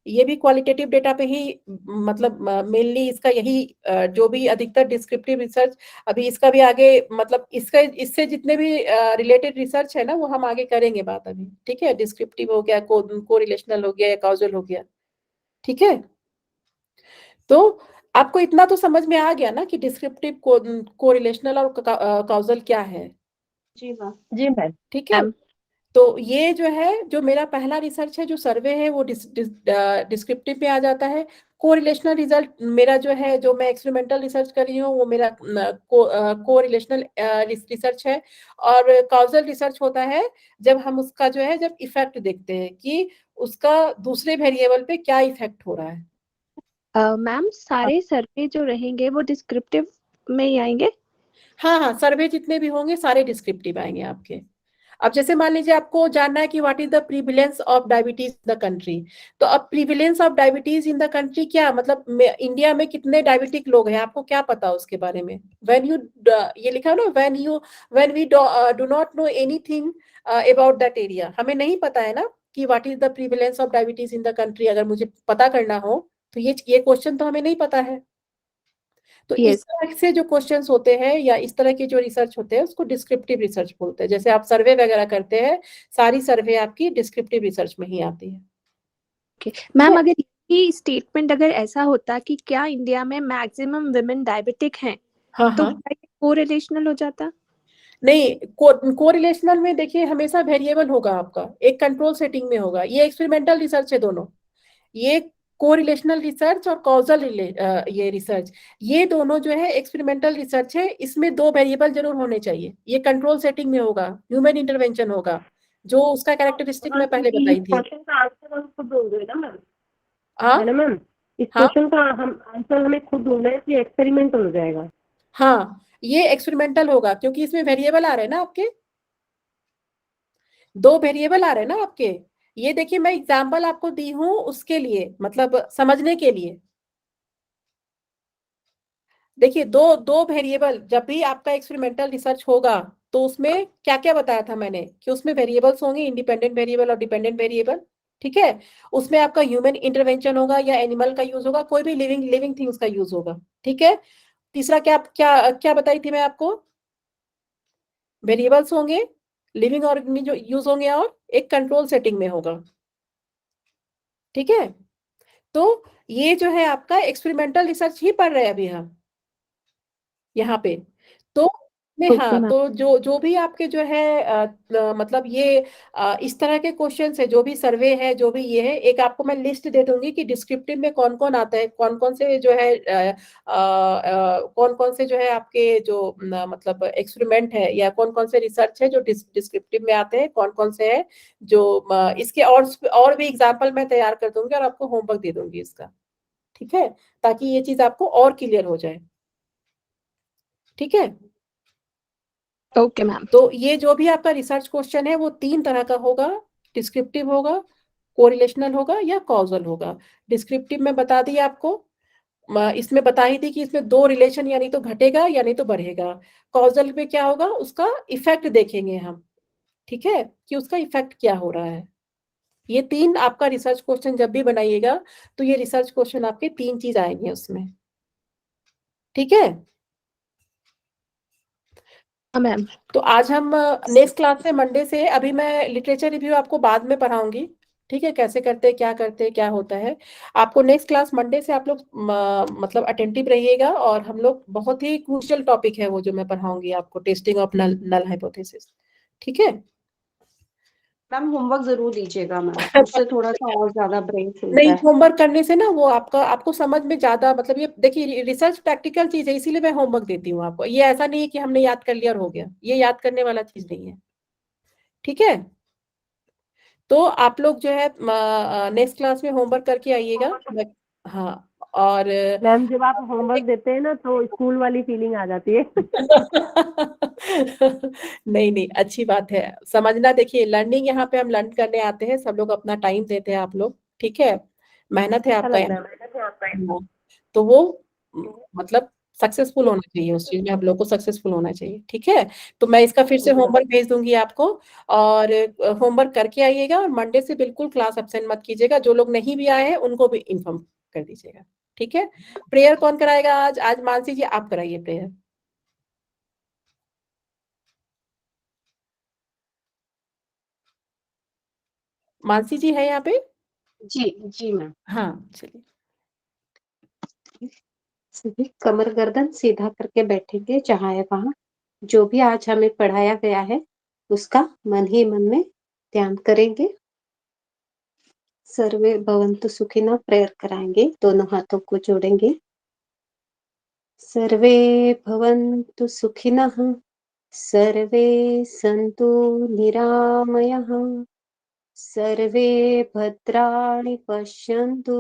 ये भी क्वालिटेटिव डेटा पे ही, मतलब मेनली इसका यही जो भी अधिकतर डिस्क्रिप्टिव रिसर्च, अभी इसका भी आगे, मतलब इसका इससे जितने भी रिलेटेड रिसर्च है ना वो हम आगे करेंगे बात अभी। ठीक है, डिस्क्रिप्टिव हो गया, कोरिलेशनल हो गया या कॉजल हो गया। ठीक है, तो आपको इतना तो समझ में आ गया ना कि डिस्क्रिप्टिव, कोरिलेशनल और कॉजल क्या है।
जी मैम।
जी मैम।
ठीक है, तो ये जो है, जो मेरा पहला रिसर्च है जो सर्वे है वो डिस्क्रिप्टिव में आ जाता है। कोरिलेशनल रिजल्ट मेरा जो है, जो मैं एक्सपेरिमेंटल रिसर्च कर रही हूँ वो मेरा कोरिलेशनल रिसर्च है। और कॉजल रिसर्च होता है जब हम उसका जो है, जब इफेक्ट देखते हैं कि उसका दूसरे वेरिएबल पे क्या इफेक्ट हो रहा है।
मैम सारे सर्वे जो रहेंगे वो डिस्क्रिप्टिव में ही आएंगे?
हाँ हाँ, सर्वे जितने भी होंगे सारे डिस्क्रिप्टिव आएंगे आपके। अब जैसे मान लीजिए आपको जानना है कि what is the prevalence of diabetes in the country, तो अब prevalence of diabetes in the country क्या मतलब, इंडिया में कितने डायबिटिक लोग हैं आपको क्या पता उसके बारे में? व्हेन यू, ये लिखा है ना, when we do not know anything about that area, हमें नहीं पता है ना कि what is the prevalence of diabetes in the country. अगर मुझे पता करना हो तो ये क्वेश्चन तो हमें नहीं पता है। तो इस तरह से जो क्वेश्चंस होते हैं या इस तरह के जो रिसर्च होते हैं उसको डिस्क्रिप्टिव रिसर्च बोलते हैं। जैसे आप सर्वे वगैरह करते हैं, सारी सर्वे आपकी डिस्क्रिप्टिव रिसर्च में ही आती है।
मैम अगर ये स्टेटमेंट अगर ऐसा होता कि क्या इंडिया में मैक्सिमम वुमेन डायबिटिक हैं,
हाँ
तो
हाँ,
कोरिलेशनल हो जाता?
नहीं, कोरिलेशनल में देखिए हमेशा वेरिएबल होगा आपका, एक कंट्रोल सेटिंग में होगा। ये एक्सपेरिमेंटल रिसर्च है दोनों, ये कोरिलेशनल रिसर्च और कॉजल ये रिसर्च, ये दोनों जो है एक्सपेरिमेंटल रिसर्च है। इसमें 2 वेरिएबल जरूर होने चाहिए। ये कंट्रोल सेटिंग में होगा, ह्यूमन इंटरवेंशन होगा, जो उसका कैरेक्टरिस्टिक मैं पहले बताई थी।
क्वेश्चन का आंसर हम खुद ढूंढ ना मैम,
हाँ
है ना मैम? इस
हाँ
क्वेश्चन का हम आंसर हमें खुद ढूंढना है कि एक्सपेरिमेंट हो जाएगा।
हाँ, ये एक्सपेरिमेंटल होगा क्योंकि इसमें वेरिएबल आ रहे हैं ना आपके, 2 वेरिएबल आ रहे हैं ना आपके। ये देखिए मैं एग्जाम्पल आपको दी हूं उसके लिए, मतलब समझने के लिए। देखिए दो वेरिएबल, जब भी आपका एक्सपेरिमेंटल रिसर्च होगा तो उसमें क्या क्या बताया था मैंने कि उसमें वेरिएबल्स होंगे, इंडिपेंडेंट वेरिएबल और डिपेंडेंट वेरिएबल। ठीक है, उसमें आपका ह्यूमन इंटरवेंशन होगा या एनिमल का यूज होगा, कोई भी लिविंग थिंग्स का यूज होगा। ठीक है, तीसरा क्या क्या क्या बताई थी मैं आपको, वेरिएबल्स होंगे, लिविंग ऑर्गेनिज्म जो यूज होंगे और एक कंट्रोल सेटिंग में होगा। ठीक है, तो ये जो है आपका एक्सपेरिमेंटल रिसर्च ही पढ़ रहे हैं अभी हम यहाँ पे। तो में
ओके
हाँ,
मैम।
तो जो भी आपके जो है मतलब ये इस तरह के क्वेश्चन है, जो भी सर्वे है, जो भी ये है, एक आपको मैं लिस्ट दे दूंगी कि डिस्क्रिप्टिव में कौन कौन आता है, कौन कौन से जो है कौन कौन से जो है आपके जो मतलब एक्सपेरिमेंट है या कौन कौन से रिसर्च है जो डिस्क्रिप्टिव में आते हैं, कौन कौन से है जो इसके और भी एग्जाम्पल मैं तैयार कर दूंगी और आपको होमवर्क दे दूंगी इसका। ठीक है, ताकि ये चीज आपको और क्लियर हो जाए। ठीक है,
ओके मैम।
तो ये जो भी आपका रिसर्च क्वेश्चन है वो 3 तरह का होगा, डिस्क्रिप्टिव होगा, कोरिलेशनल होगा या कॉजल होगा। डिस्क्रिप्टिव में बता दी आपको, इसमें बता ही थी कि इसमें 2 रिलेशन या नहीं तो घटेगा या नहीं तो बढ़ेगा। कॉजल में क्या होगा, उसका इफेक्ट देखेंगे हम। ठीक है, कि उसका इफेक्ट क्या हो रहा है। ये 3 आपका रिसर्च क्वेश्चन जब भी बनाइएगा तो ये रिसर्च क्वेश्चन आपके 3 चीज आएंगे उसमें। ठीक है,
मैम।
तो आज हम नेक्स्ट क्लास से मंडे से, अभी मैं लिटरेचर रिव्यू आपको बाद में पढ़ाऊंगी। ठीक है, कैसे करते हैं क्या होता है, आपको नेक्स्ट क्लास मंडे से आप लोग मतलब अटेंटिव रहिएगा। और हम लोग बहुत ही क्रूशियल टॉपिक है वो जो मैं पढ़ाऊंगी आपको, टेस्टिंग ऑफ नल हाइपोथेसिस। ठीक है
मैम होमवर्क जरूर दीजिएगा मैम, उससे थोड़ा सा और ज्यादा ब्रेन खुलता
नहीं,
है।
होमवर्क करने से ना वो आपको समझ में ज्यादा, मतलब ये देखिए रिसर्च प्रैक्टिकल चीज है, इसीलिए मैं होमवर्क देती हूँ आपको। ये ऐसा नहीं है कि हमने याद कर लिया और हो गया, ये याद करने वाला चीज नहीं है। ठीक है, तो आप लोग जो है नेक्स्ट क्लास में होमवर्क करके आइएगा। हाँ, और
मैम जब आप होमवर्क देते हैं ना तो स्कूल वाली फीलिंग आ जाती है।
नहीं नहीं, अच्छी बात है, समझना। देखिए लर्निंग यहाँ पे हम लर्न करने आते हैं, सब लोग अपना टाइम देते हैं आप लोग। ठीक है, मेहनत है
अच्छा
आपका
लगता
यहाँ, तो वो मतलब सक्सेसफुल होना चाहिए, उस चीज में हम लोग को सक्सेसफुल होना चाहिए। ठीक है, तो मैं इसका फिर से होमवर्क भेज दूंगी आपको, और होमवर्क करके आइएगा। और मंडे से बिल्कुल क्लास एब्सेंट मत कीजिएगा, जो लोग नहीं भी आए हैं उनको भी इन्फॉर्म कर दीजिएगा। ठीक है, प्रेयर कौन कराएगा आज? आज मानसी जी आप कराइए प्रेयर। मानसी जी है यहाँ पे?
जी जी मैम।
हाँ चलिए।
सभी कमर गर्दन सीधा करके बैठेंगे जहाँ है वहां। जो भी आज हमें पढ़ाया गया है उसका मन ही मन में ध्यान करेंगे। सर्वे भवन्तु सुखिनः प्रेयर कराएंगे, दोनों हाथों को जोड़ेंगे। सर्वे भवन्तु सुखिनः, सर्वे सन्तु निरामयः, सर्वे भद्राणि पश्यन्तु,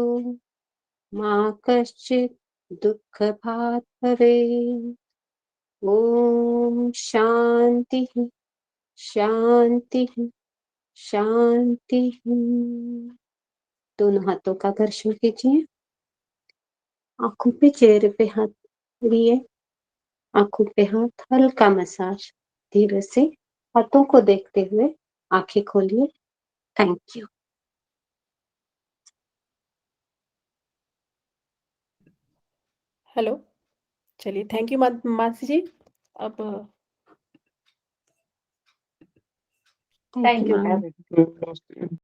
मा कश्चित् दुःखभाग् भवेत्। ओम शांति शांति शांति। दोनों हाथों का घर्षण कीजिए, आंखों पे, चेहरे पे हाथ लिए, आंखों पे हाथ, हल्का मसाज। धीरे से हाथों को देखते हुए आंखें खोलिए। Thank you.
हेलो, चलिए, थैंक यू मानसी जी। अब
थैंक यू मैम।